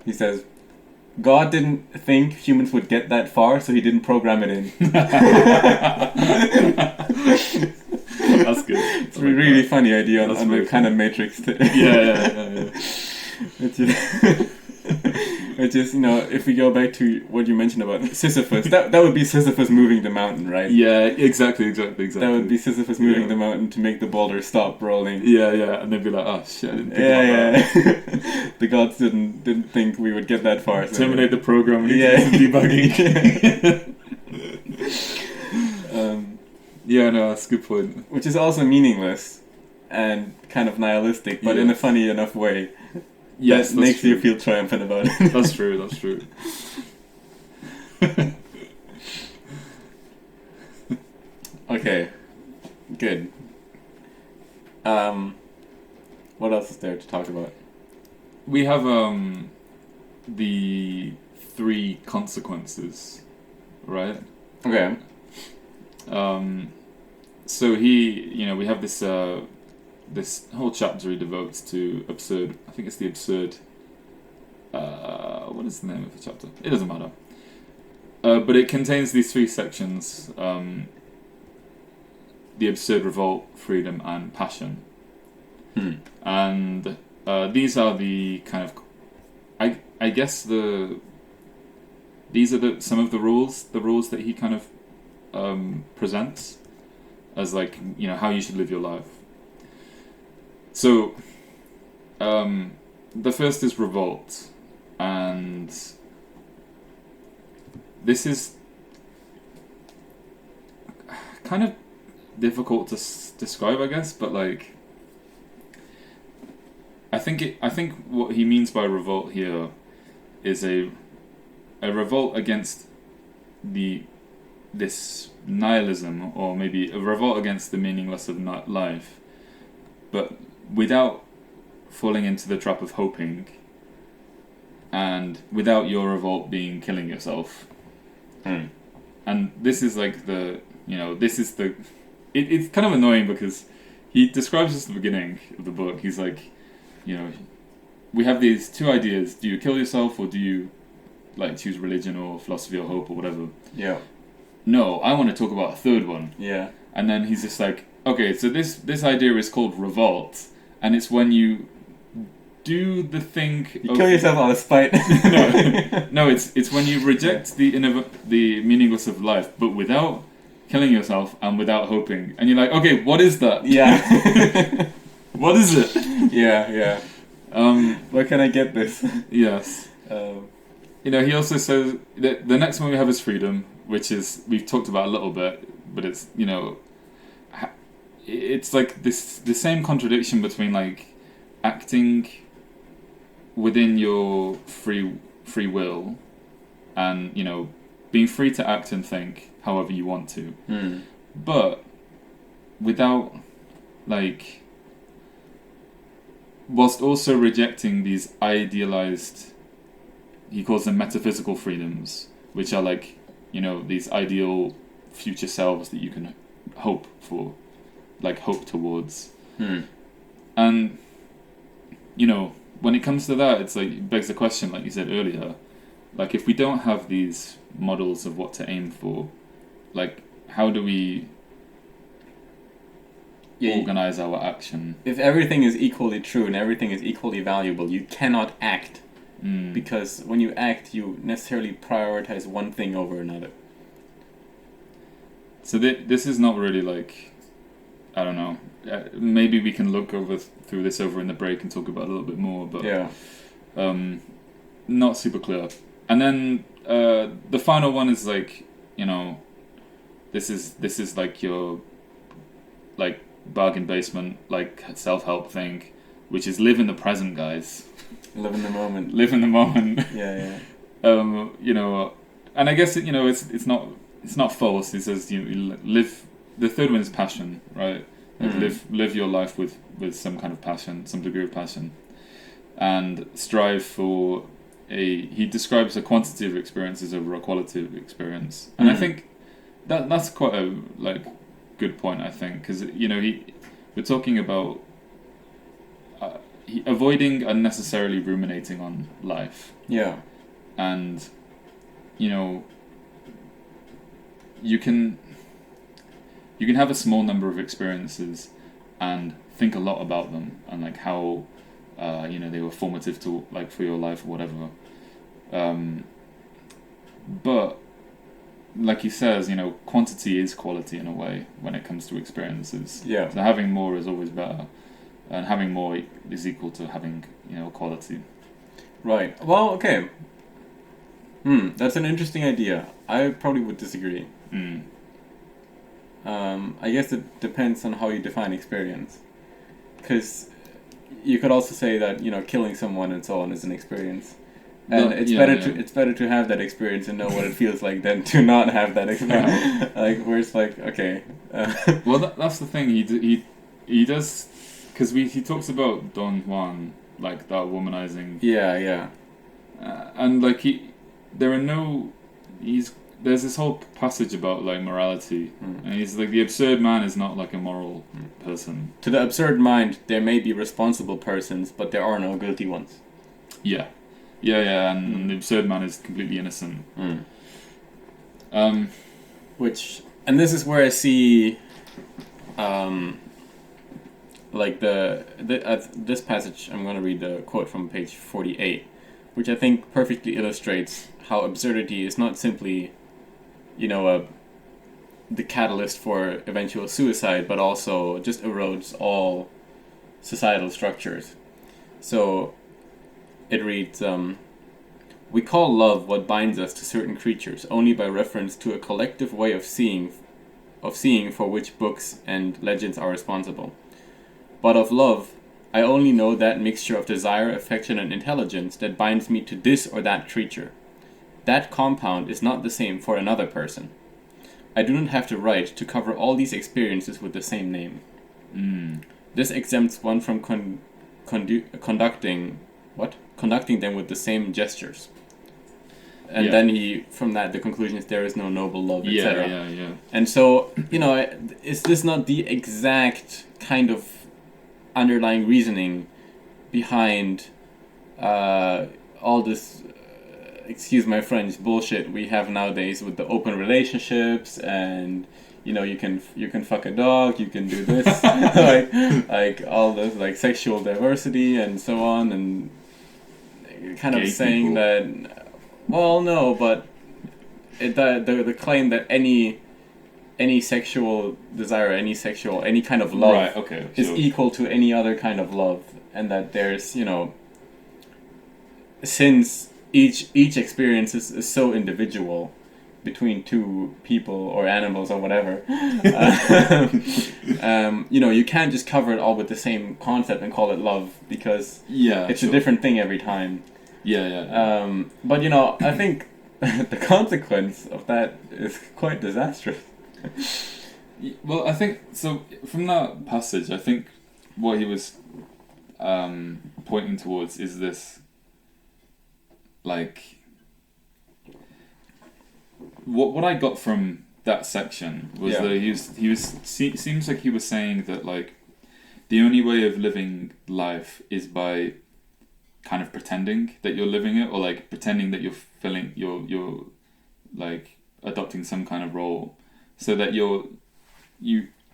he says, God didn't think humans would get that far, so he didn't program it in. That's good. It's a really funny idea on the kind of matrix thing. Yeah. Which is, you know, if we go back to what you mentioned about Sisyphus, that would be Sisyphus moving the mountain, right? Yeah, exactly. That would be Sisyphus moving the mountain to make the boulder stop rolling. Yeah, and they'd be like, oh shit, I didn't think about that. The gods didn't think we would get that far. So terminate the program, we need to do some debugging. Yeah, no, that's a good point. Which is also meaningless and kind of nihilistic, but in a funny enough way. Yes, that makes you feel triumphant about it. That's true. Okay, good. What else is there to talk about? We have the 3 consequences, right? Okay. So we have this this whole chapter he devotes to absurd. I think it's the absurd. What is the name of the chapter? It doesn't matter. But it contains these 3 sections: the absurd revolt, freedom, and passion. And these are the kind of, I guess these are some of the rules that he kind of presents as, like, you know, how you should live your life. So, the first is revolt, and this is kind of difficult to describe, I guess, but like, I think what he means by revolt here is a a revolt against this nihilism, or maybe a revolt against the meaningless of life, but without falling into the trap of hoping, and without your revolt being killing yourself. And this is like it's kind of annoying because he describes this at the beginning of the book. He's like, we have these two ideas: do you kill yourself, or do you like choose religion or philosophy or hope or whatever? Yeah. No, I want to talk about a third one. Yeah. And then he's just like, okay, so this idea is called revolt, and it's when you do the thing. You kill yourself out of spite. No, it's when you reject the meaningless of life, but without killing yourself and without hoping. And you're like, okay, what is that? Yeah. What is it? Yeah. Where can I get this? Yes. He also says that the next one we have is freedom, which is, we've talked about a little bit, but it's, it's like the same contradiction between like acting within your free will and, being free to act and think however you want to. But without, like, whilst also rejecting these idealized, he calls them metaphysical freedoms, which are like, these ideal future selves that you can hope for, like hope towards. And, when it comes to that, it's like, it begs the question, like you said earlier, like if we don't have these models of what to aim for, like how do we organize our action? If everything is equally true and everything is equally valuable, you cannot act. Because when you act, you necessarily prioritize one thing over another. So this is not really like, I don't know, maybe we can look through this over in the break and talk about it a little bit more, but not super clear. And then the final one is like, this is like your like bargain basement, like self-help thing, which is live in the present, guys. Live in the moment. Live in the moment. Yeah. And I guess it's not false. He says you live. The third one is passion, right? Like live your life with some kind of passion, some degree of passion, and strive for he describes a quantity of experiences over a quality of experience, and I think that's quite a like good point. I think because we're talking about avoiding unnecessarily ruminating on life. Yeah, and you can have a small number of experiences and think a lot about them and like how they were formative to like for your life or whatever. But like he says, quantity is quality in a way when it comes to experiences. Yeah. So having more is always better, and having more is equal to having quality. Right. Well, okay. That's an interesting idea. I probably would disagree. I guess it depends on how you define experience. Because you could also say that, killing someone and so on is an experience. And it's better to have that experience and know what it feels like than to not have that experience. Like, where it's like, okay. Well, that's the thing. He does, because he talks about Don Juan, like that womanizing. Yeah. And like there's this whole passage about like morality, and he's like, the absurd man is not like a moral person. To the absurd mind, there may be responsible persons, but there are no guilty ones. Yeah, and the absurd man is completely innocent. And this is where I see, like this passage. I'm going to read the quote from page 48, which I think perfectly illustrates how absurdity is not simply, the catalyst for eventual suicide, but also just erodes all societal structures. So it reads, we call love what binds us to certain creatures only by reference to a collective way of seeing for which books and legends are responsible. But of love, I only know that mixture of desire, affection, and intelligence that binds me to this or that creature. that compound is not the same for another person. I do not have the right to cover all these experiences with the same name. This exempts one from conducting them with the same gestures. And then the conclusion is there is no noble love, etc. Yeah. And so, is this not the exact kind of underlying reasoning behind all this, excuse my French, bullshit we have nowadays with the open relationships and you can fuck a dog, you can do this, like all this like sexual diversity and so on, and kind of saying people. That, well, no, but the claim that any sexual desire, any kind of love is equal to any other kind of love, and that there's since each experience is so individual between two people or animals or whatever, you can't just cover it all with the same concept and call it love, because it's a different thing every time. But I think the consequence of that is quite disastrous. Well, I think so. From that passage, I think what he was pointing towards is this, like, what I got from that section was that he was seems like he was saying that, like, the only way of living life is by kind of pretending that you're living it, or like pretending that you're feeling you're like adopting some kind of role, so that you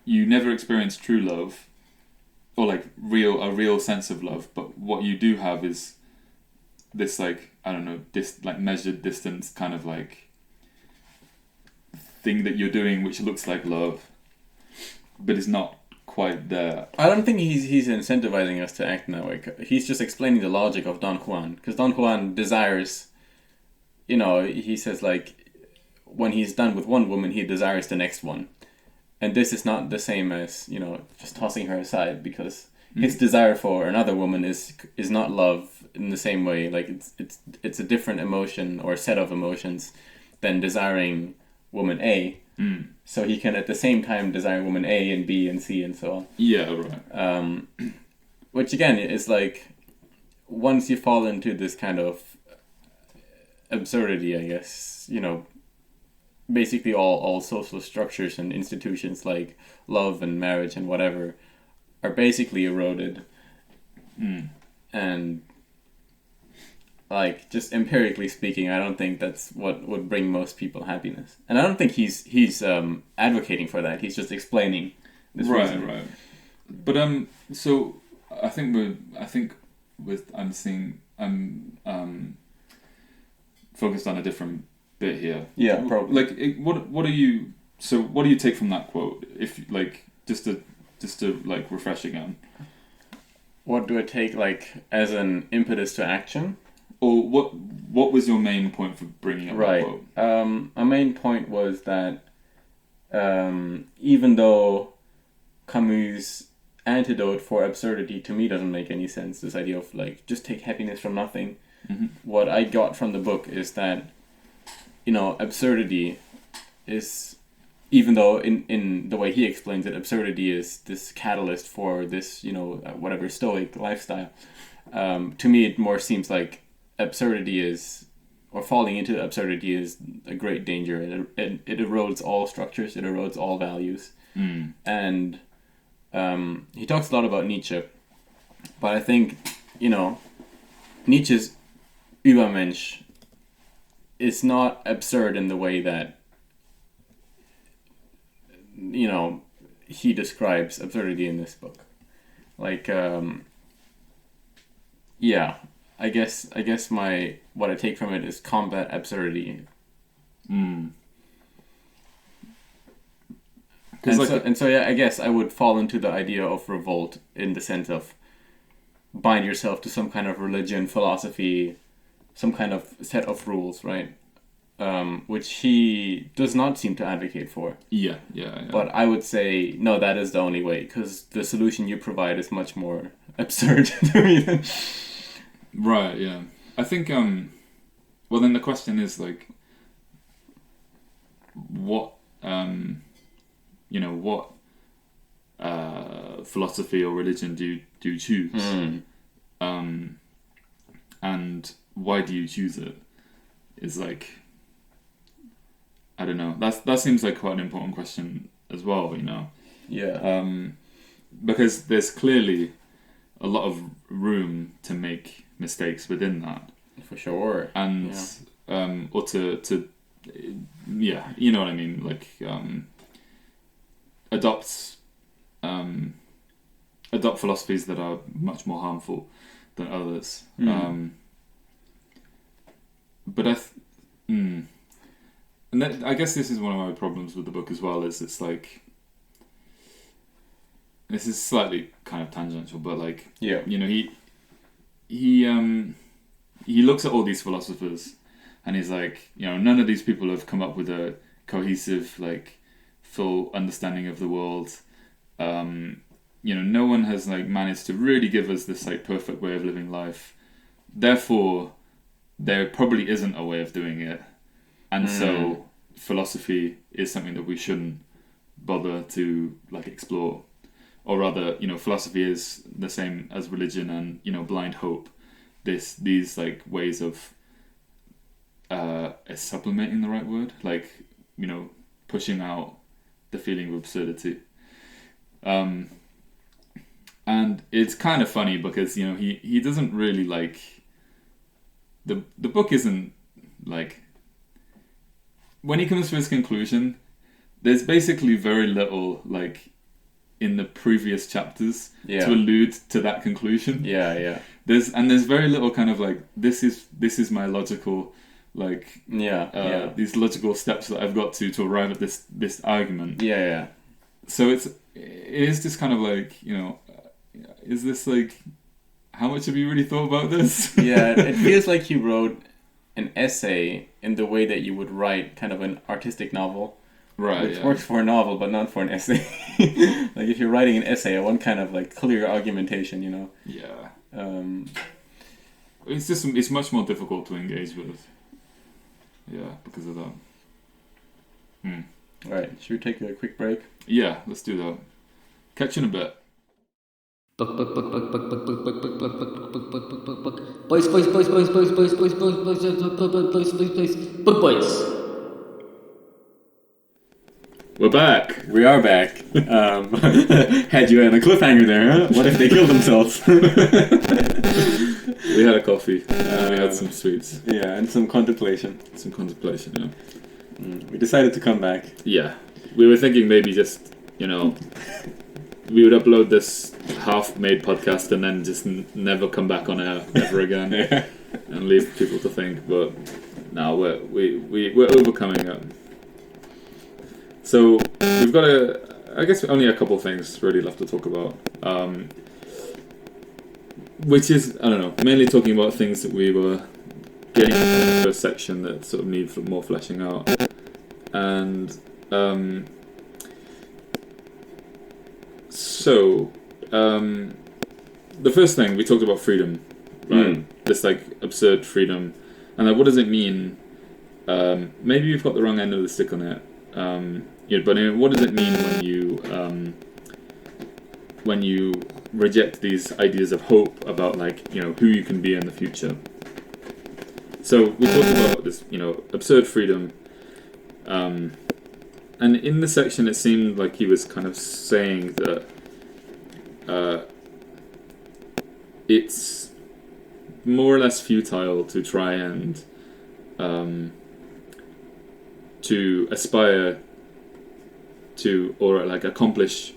never experience true love, or like a real sense of love, but what you do have is this, like, I don't know, like measured distance kind of like thing that you're doing which looks like love but is not quite there. I don't think he's incentivizing us to act in that way. He's just explaining the logic of Don Juan, because Don Juan desires, he says, like, when he's done with one woman he desires the next one, and this is not the same as just tossing her aside, because his desire for another woman is not love in the same way. Like, it's a different emotion or set of emotions than desiring woman A. So he can at the same time desire woman A and B and C and so on. Yeah, right. Which again is like, once you fall into this kind of absurdity, I guess, basically all social structures and institutions like love and marriage and whatever are basically eroded. And like, just empirically speaking, I don't think that's what would bring most people happiness. And I don't think he's advocating for that. He's just explaining this reason. Right. But so I'm focused on a different bit here. Yeah, probably. Like, what do you take from that quote? If, like, just to like refresh again. What do I take, like, as an impetus to action? Or what was your main point for bringing up that quote? My main point was that even though Camus' antidote for absurdity to me doesn't make any sense, this idea of, like, just take happiness from nothing, what I got from the book is that, absurdity is, even though in the way he explains it, absurdity is this catalyst for this, whatever Stoic lifestyle. To me, it more seems like absurdity is, or falling into absurdity is a great danger. It erodes all structures, it erodes all values. And he talks a lot about Nietzsche, but I think, Nietzsche's Übermensch is not absurd in the way that, he describes absurdity in this book. Like, I guess what I take from it is combat absurdity. And so I guess I would fall into the idea of revolt in the sense of bind yourself to some kind of religion, philosophy, some kind of set of rules, right? Which he does not seem to advocate for. Yeah. But I would say, no, that is the only way, because the solution you provide is much more absurd to me. Right, yeah. I think well, then the question is like, what what philosophy or religion do you choose, and why do you choose it? Is like, I don't know. That seems like quite an important question as well. Yeah. Because there's clearly a lot of room to make mistakes within that. For sure. And or to you know what I mean, like adopt philosophies that are much more harmful than others. But and I guess this is one of my problems with the book as well, is it's like, this is slightly kind of tangential, but like, he looks at all these philosophers and he's like, none of these people have come up with a cohesive, like, full understanding of the world. No one has like managed to really give us this like perfect way of living life. Therefore, there probably isn't a way of doing it. And so philosophy is something that we shouldn't bother to like explore. Or rather, philosophy is the same as religion and, blind hope. These like ways of is sublimating the right word? Like, pushing out the feeling of absurdity. And it's kind of funny because, he doesn't really like, the book isn't like, when he comes to his conclusion, there's basically very little like in the previous chapters to allude to that conclusion. There's very little kind of like, this is my logical, like, these logical steps that I've got to arrive at this argument. So it is just kind of like, is this like, how much have you really thought about this? It feels like he wrote an essay in the way that you would write kind of an artistic novel. Right, which works for a novel, but not for an essay. Like if you're writing an essay, I want kind of like clear argumentation, Yeah. It's much more difficult to engage with. Yeah, because of that. All right, should we take a quick break? Yeah, let's do that. Catch you in a bit. Boys. Book boys. We're back. We are back. Had you on a cliffhanger there, huh? What if they killed themselves? We had a coffee. We had some sweets. Yeah, and some contemplation. Yeah. We decided to come back. Yeah. We were thinking maybe just, we would upload this half-made podcast and then just never come back on air ever again. And leave people to think, but no, we're overcoming it. So we've got I guess only a couple of things really left to talk about, which is, I don't know, mainly talking about things that we were getting in the first section that sort of need more fleshing out, and the first thing we talked about freedom, right? This like absurd freedom, and like, what does it mean? Maybe you've got the wrong end of the stick on it. But what does it mean when you reject these ideas of hope about like, who you can be in the future? So we talked about this, absurd freedom, and in the section it seemed like he was kind of saying that it's more or less futile to try and to aspire to, or like accomplish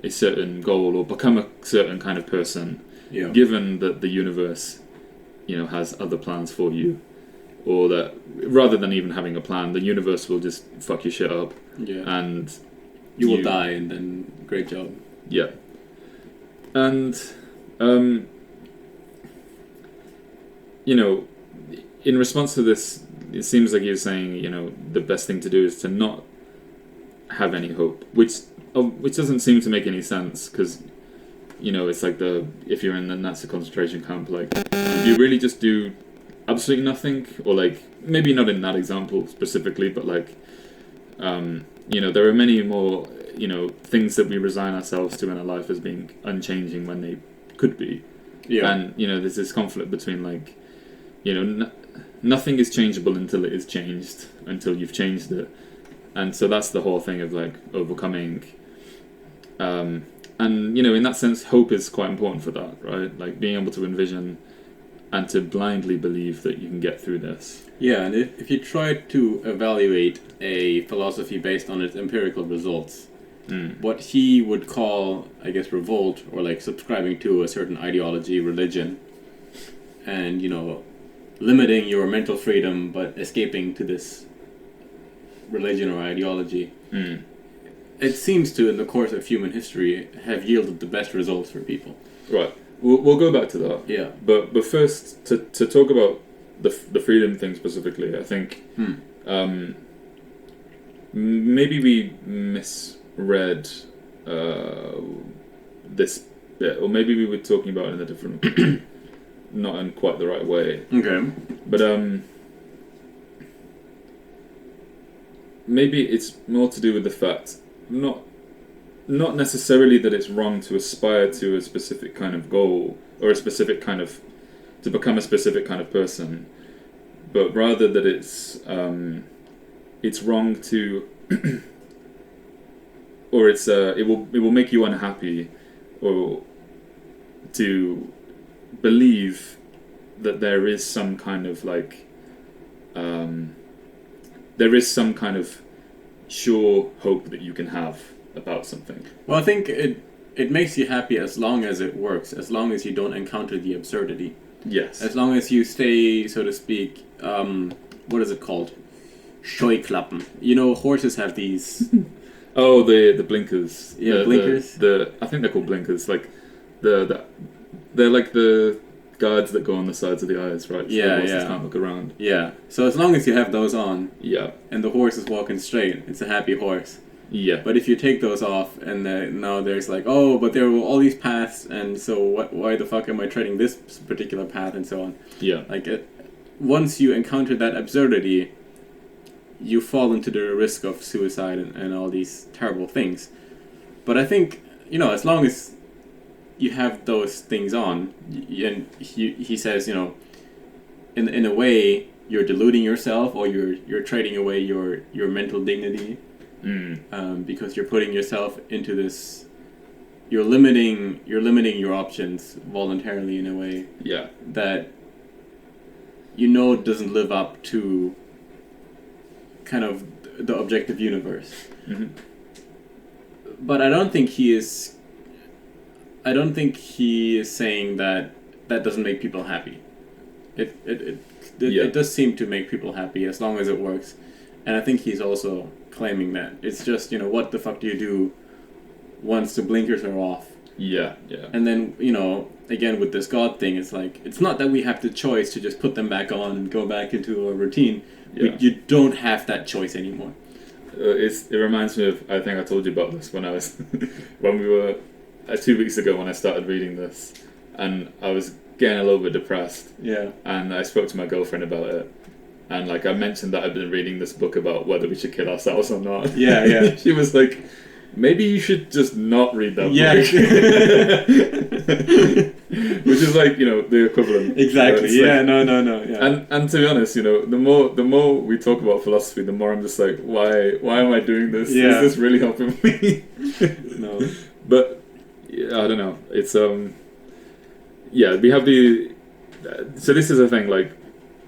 a certain goal or become a certain kind of person, given that the universe, has other plans for you, or that rather than even having a plan, the universe will just fuck your shit up, and you will die, and then great job. And in response to this, it seems like he was saying, the best thing to do is to not have any hope, which doesn't seem to make any sense, because it's like if you're in the Nazi concentration camp, like if you really just do absolutely nothing, or like maybe not in that example specifically, but like there are many more things that we resign ourselves to in our life as being unchanging when they could be. Yeah. And there's this conflict between like nothing is changeable until it is changed, until you've changed it. And so that's the whole thing of like overcoming. And in that sense, hope is quite important for that, right? Like being able to envision and to blindly believe that you can get through this. Yeah, and if you try to evaluate a philosophy based on its empirical results, what he would call, I guess, revolt, or like subscribing to a certain ideology, religion, and limiting your mental freedom but escaping to this religion or ideology, it seems to, in the course of human history, have yielded the best results for people. Right. We'll go back to that. Yeah. But first, to talk about the freedom thing specifically, I think maybe we misread this bit, or maybe we were talking about it in a different, not in quite the right way. Okay. But maybe it's more to do with the fact, not necessarily that it's wrong to aspire to a specific kind of goal, or a specific kind of, to become a specific kind of person, but rather that it's wrong to or it will make you unhappy, or to believe that there is some kind of like there is some kind of sure hope that you can have about something. Well, I think it makes you happy as long as it works, as long as you don't encounter the absurdity. Yes. As long as you stay, so to speak, what is it called? Scheuklappen. Horses have these... Oh, the blinkers. Yeah, blinkers. I think they're called blinkers. Like they're like the guards that go on the sides of the eyes, right? So Yeah, the horses yeah. can't look around. Yeah. So as long as you have those on, Yeah. and the horse is walking straight, it's a happy horse. Yeah. But if you take those off, and now there's like, oh, but there are all these paths, and so why the fuck am I treading this particular path, and so on. Yeah. Like, once you encounter that absurdity, you fall into the risk of suicide and all these terrible things. But I think, as long as you have those things on, and he says, in a way, you're deluding yourself, or you're trading away your mental dignity. Because you're putting yourself into this, you're limiting your options voluntarily in a way that doesn't live up to kind of the objective universe. But I don't think he is saying that doesn't make people happy. It does seem to make people happy as long as it works, and I think he's also claiming that it's just what the fuck do you do once the blinkers are off? Yeah. And then again with this God thing, it's like it's not that we have the choice to just put them back on and go back into a routine. You don't have that choice anymore. It reminds me of, I think I told you about this when we were 2 weeks ago when I started reading this, and I was getting a little bit depressed. Yeah. And I spoke to my girlfriend about it. And like I mentioned that I'd been reading this book about whether we should kill ourselves or not. Yeah. She was like, maybe you should just not read that book. Which is like, the equivalent. Exactly. Yeah, no. Yeah. And to be honest, the more we talk about philosophy, the more I'm just like, why am I doing this? Yeah. Is this really helping me? No. But I don't know. It's we have so this is a thing, like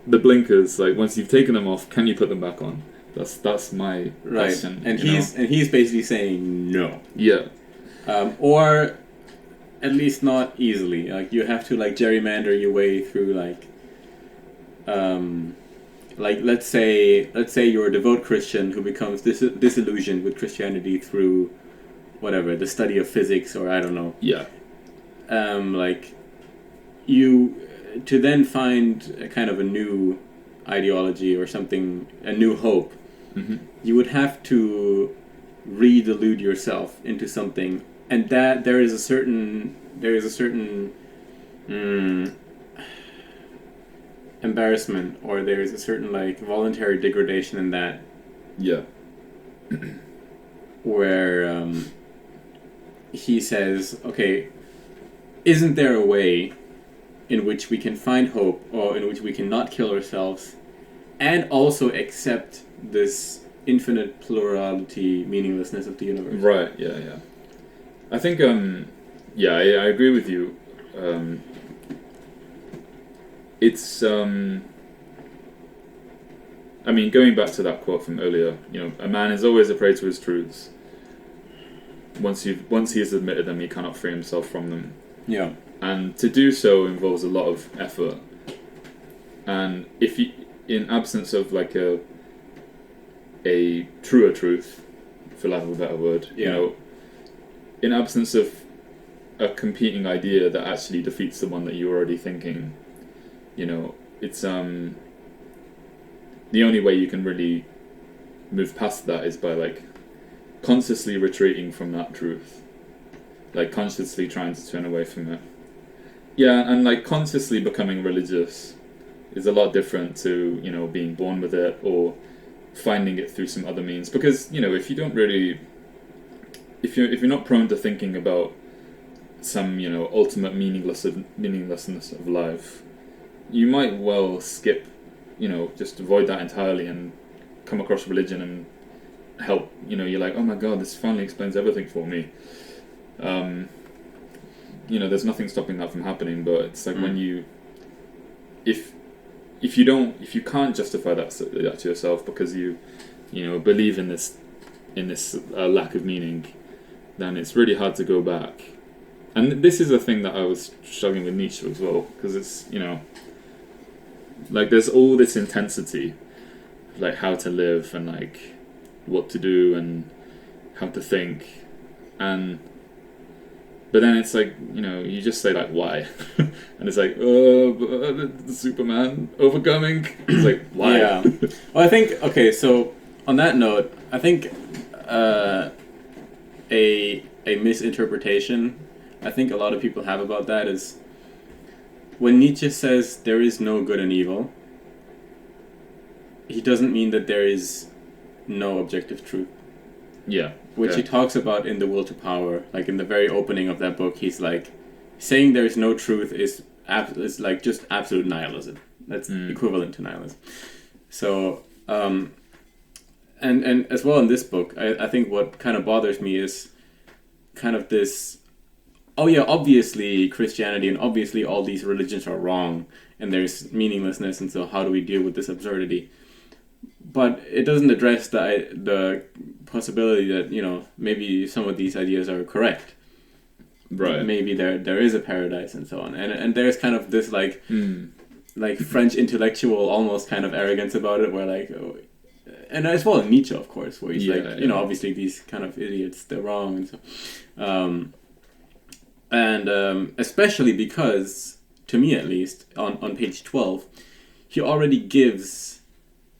the blinkers, like once you've taken them off, can you put them back on? That's my question. And he's basically saying no. Yeah. Or at least not easily. Like you have to gerrymander your way through let's say you're a devout Christian who becomes disillusioned with Christianity through whatever, the study of physics, or I don't know. Yeah. You to then find a kind of a new ideology or something, a new hope, you would have to re-delude yourself into something, and that there is a certain embarrassment, or there's a certain like voluntary degradation in that, Yeah. where he says, okay, isn't there a way in which we can find hope, or in which we can not kill ourselves, and also accept this infinite plurality, meaninglessness of the universe? Right. Yeah. Yeah. I think. Yeah, I agree with you. It's. I mean, going back to that quote from earlier, a man is always a prey to his truths. Once he has admitted them, he cannot free himself from them. Yeah. And to do so involves a lot of effort. And if you, in absence of like a truer truth, for lack of a better word, in absence of a competing idea that actually defeats the one that you're already thinking, it's the only way you can really move past that is by like consciously retreating from that truth, like consciously trying to turn away from it. Yeah, and like consciously becoming religious is a lot different to being born with it or finding it through some other means. Because if you don't really, if you're not prone to thinking about some ultimate meaninglessness of life, you might well skip, just avoid that entirely and come across religion and help. You're like, oh my god, this finally explains everything for me. There's nothing stopping that from happening, but it's like when you, if you can't justify that to yourself because you believe in this lack of meaning, then it's really hard to go back. And this is a thing that I was struggling with Nietzsche as well, because it's like there's all this intensity, like how to live and like what to do and how to think, but then it's like, you just say like, why? And it's like, the Superman overcoming. It's like, why? Yeah. Well, I think, okay, so on that note, I think a misinterpretation I think a lot of people have about that is when Nietzsche says there is no good and evil, he doesn't mean that there is no objective truth. Yeah. Which he talks about in The Will to Power. Like in the very opening of that book, he's like, saying there is no truth is like just absolute nihilism. That's equivalent to nihilism. So, and as well in this book, I think what kind of bothers me is kind of this, oh yeah, obviously Christianity and obviously all these religions are wrong and there's meaninglessness, and so how do we deal with this absurdity? But it doesn't address the possibility that, maybe some of these ideas are correct. Right. Maybe there is a paradise and so on. And there's kind of this like French intellectual almost kind of arrogance about it, where like, and as well Nietzsche, of course, where he's obviously these kind of idiots, they're wrong and so. Especially because, to me at least, on page 12, he already gives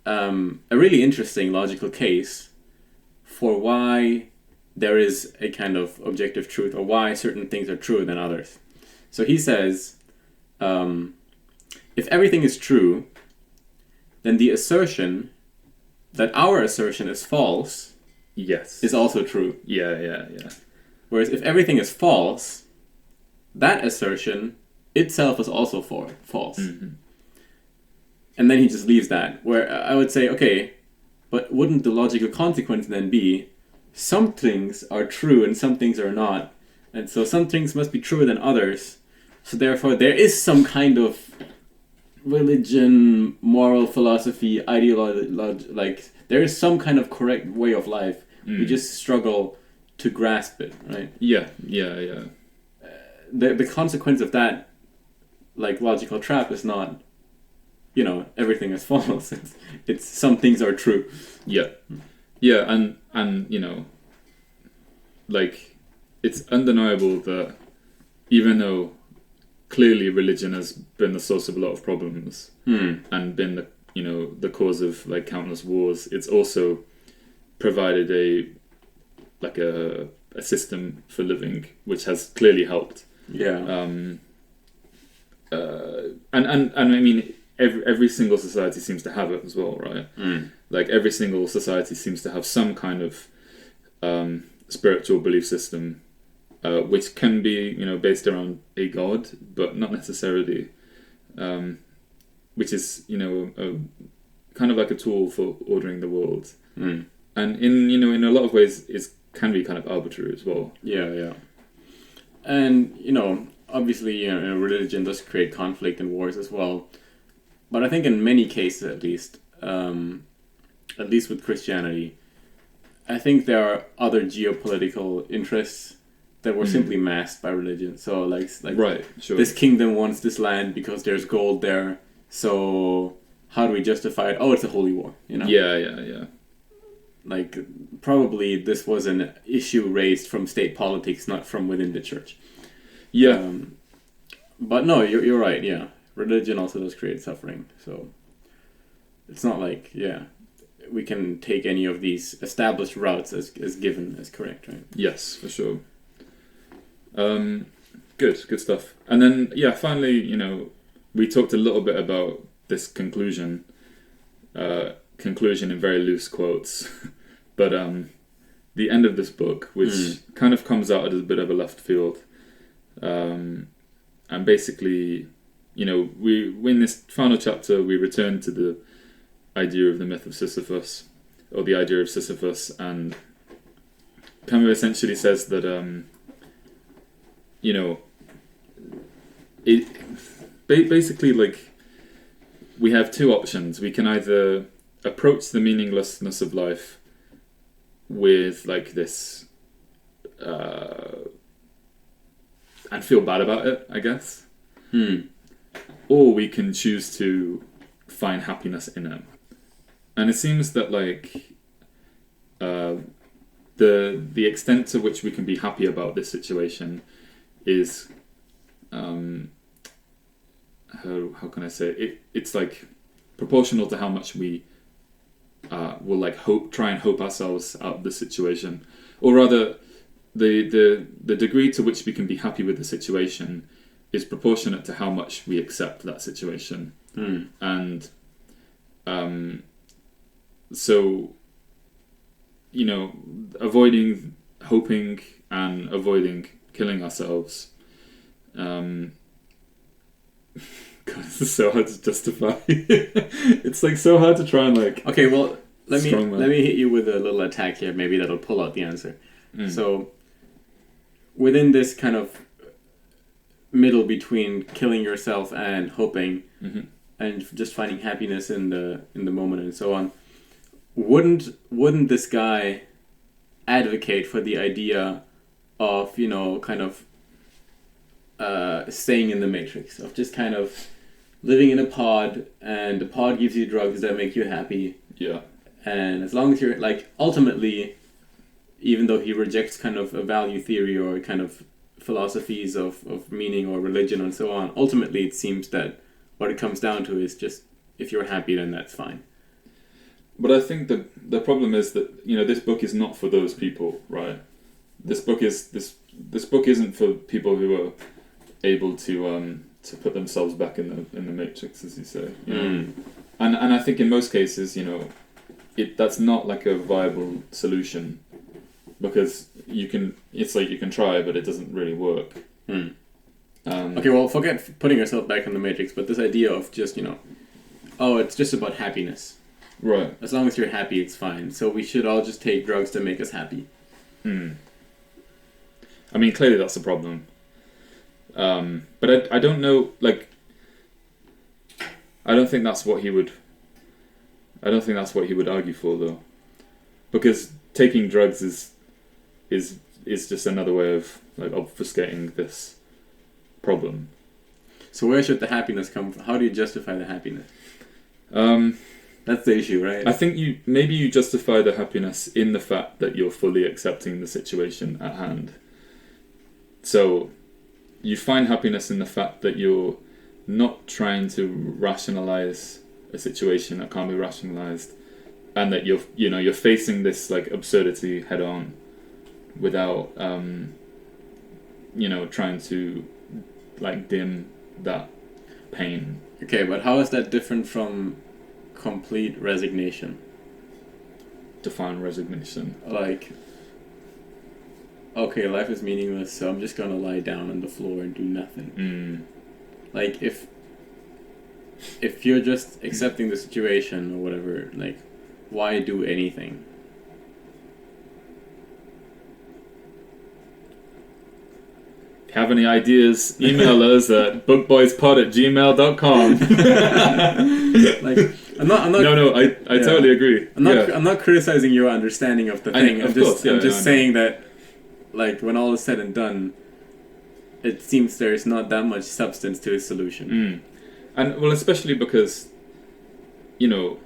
a really interesting logical case for why there is a kind of objective truth, or why certain things are truer than others. So he says, if everything is true, then the assertion that our assertion is false is also true. Yeah. Whereas if everything is false, that assertion itself is also false. Mm-hmm. And then he just leaves that, where I would say, okay, but wouldn't the logical consequence then be some things are true and some things are not, and so some things must be truer than others, so therefore there is some kind of religion, moral philosophy, ideology, like there is some kind of correct way of life. We just struggle to grasp it, right? Yeah. The consequence of that, like, logical trap is not, everything is false. It's some things are true. Yeah, and like, it's undeniable that even though clearly religion has been the source of a lot of problems and been the cause of like countless wars, it's also provided a system for living which has clearly helped. Yeah. And I mean, every single society seems to have it as well, right? Like every single society seems to have some kind of spiritual belief system, which can be, based around a god, but not necessarily, which is, a kind of like a tool for ordering the world. And in a lot of ways, it can be kind of arbitrary as well. Yeah. And, obviously, religion does create conflict and wars as well. But I think in many cases, at least with Christianity, I think there are other geopolitical interests that were simply masked by religion. So, like right, sure. This kingdom wants this land because there's gold there. So, how do we justify it? Oh, it's a holy war, Yeah. Like, probably this was an issue raised from state politics, not from within the church. Yeah. But no, you're right, yeah. Religion also does create suffering, so it's not like, we can take any of these established routes as given as correct, right? Yes, for sure. Good stuff. And then, finally, we talked a little bit about this conclusion in very loose quotes, but the end of this book, which kind of comes out as a bit of a left field, and basically, we in this final chapter we return to the idea of the myth of Sisyphus, or the idea of Sisyphus, and Camus essentially says that it basically, like, we have two options. We can either approach the meaninglessness of life with like this and feel bad about it, I guess. Or we can choose to find happiness in it. And it seems that like the extent to which we can be happy about this situation is how can I say it? It's like proportional to how much we will like try and hope ourselves out of the situation, or rather, the degree to which we can be happy with the situation is proportionate to how much we accept that situation. And so, avoiding hoping and avoiding killing ourselves. God, this is so hard to justify. It's like so hard to try and like. Okay, well, let me hit you with a little attack here. Maybe that'll pull out the answer. So, within this kind of middle between killing yourself and hoping, and just finding happiness in the moment and so on, wouldn't this guy advocate for the idea of kind of staying in the matrix, of just kind of living in a pod, and the pod gives you drugs that make you happy. Yeah. And as long as you're like, ultimately, even though he rejects kind of a value theory or kind of philosophies of meaning or religion and so on, ultimately it seems that what it comes down to is just, if you're happy, then that's fine. But I think the problem is that this book is not for those people, right? This book isn't for people who are able to put themselves back in the matrix, as you say. And I think in most cases, that's not like a viable solution, because you can try, but it doesn't really work. Okay, well, forget putting yourself back in the matrix, but this idea of just it's just about happiness. Right. As long as you're happy, it's fine. So we should all just take drugs to make us happy. I mean, clearly that's a problem. But I don't know, like, I don't think that's what he would argue for, though, because taking drugs is just another way of like obfuscating this problem. So where should the happiness come from? How do you justify the happiness? That's the issue, right? I think you justify the happiness in the fact that you're fully accepting the situation at hand. So you find happiness in the fact that you're not trying to rationalize a situation that can't be rationalized, and that you're facing this like absurdity head on without trying to like dim that pain. Okay, but how is that different from complete resignation? Define resignation. Like, okay, life is meaningless, so I'm just gonna lie down on the floor and do nothing. Like, if you're just accepting the situation or whatever, like, why do anything? If you have any ideas, email us at bookboyspod@gmail.com. Like, I'm not. No, I totally agree. I'm not criticizing your understanding of the thing. I'm just saying that, like, when all is said and done, it seems there is not that much substance to his solution. And well, especially because, you know,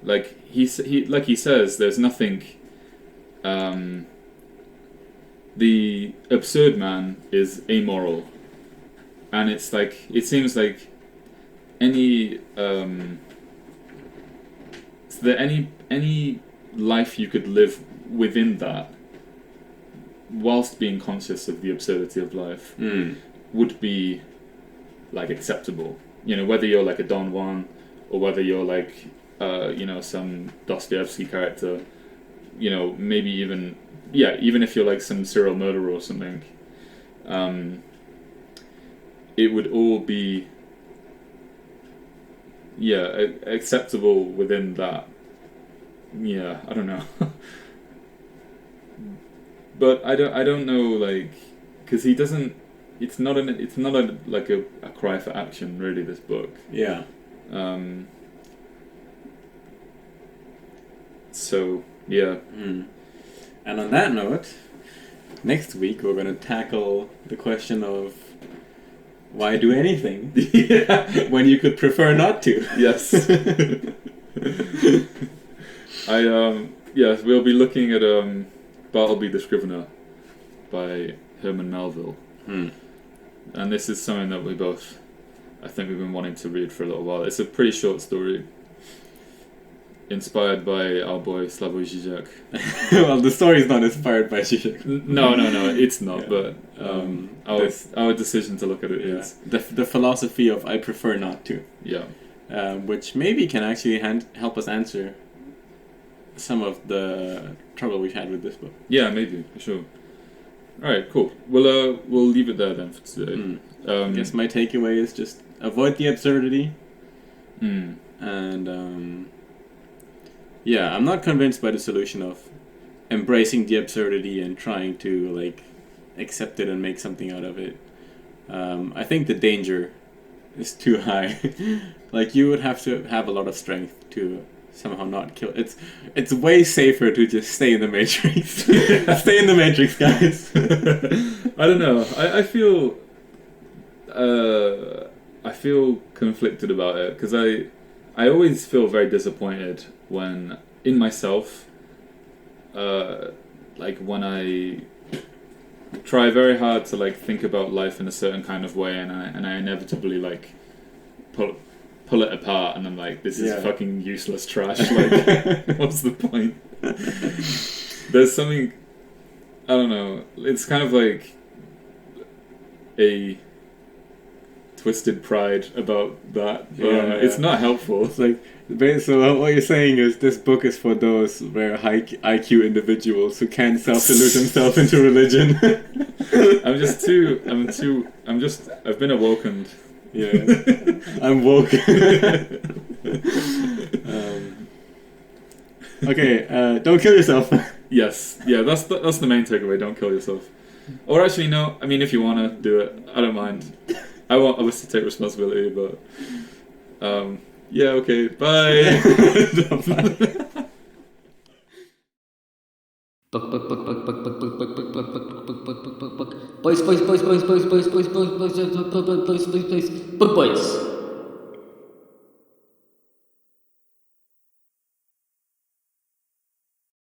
like he says, there's nothing. The absurd man is amoral, and it's like it seems like any is there any life you could live within that, whilst being conscious of the absurdity of life, would be like acceptable. You know, whether you're like a Don Juan or whether you're like some Dostoevsky character, you know, maybe even if you're like some serial murderer or something, it would all be acceptable within that. Yeah, I don't know. But I don't know, like, because he doesn't. It's not like a cry for action, really. This book. Yeah. So yeah. And on that note, next week we're going to tackle the question of why do anything when you could prefer not to. Yes. We'll be looking at Bartleby the Scrivener by Herman Melville. And this is something that we both, I think we've been wanting to read for a little while. It's a pretty short story, inspired by our boy Slavoj Žižek. Well, the story is not inspired by Žižek. No, it's not. Yeah. But our decision to look at it is the philosophy of I prefer not to. Yeah. Which maybe can actually help us answer some of the trouble we've had with this book. Yeah, maybe, for sure. All right, cool. We'll leave it there then for today. I guess my takeaway is just avoid the absurdity. And I'm not convinced by the solution of embracing the absurdity and trying to like accept it and make something out of it. I think the danger is too high. Like, you would have to have a lot of strength to somehow not kill. It's way safer to just stay in the Matrix. Stay in the Matrix, guys. I don't know. I feel conflicted about it because I always feel very disappointed when in myself, like when I try very hard to like think about life in a certain kind of way, and I inevitably like pull it apart, and I'm like, this is fucking useless trash. Like, what's the point? There's something, I don't know. It's kind of like a twisted pride about that. It's not helpful. It's like, so what you're saying is this book is for those very high IQ individuals who can't self-delude themselves into religion. I've been awokened. Yeah, I'm woke. Okay, don't kill yourself. Yes, that's the main takeaway. Don't kill yourself. Or actually, no. I mean, if you wanna do it, I don't mind. I want obviously take responsibility, but okay, bye. Boys.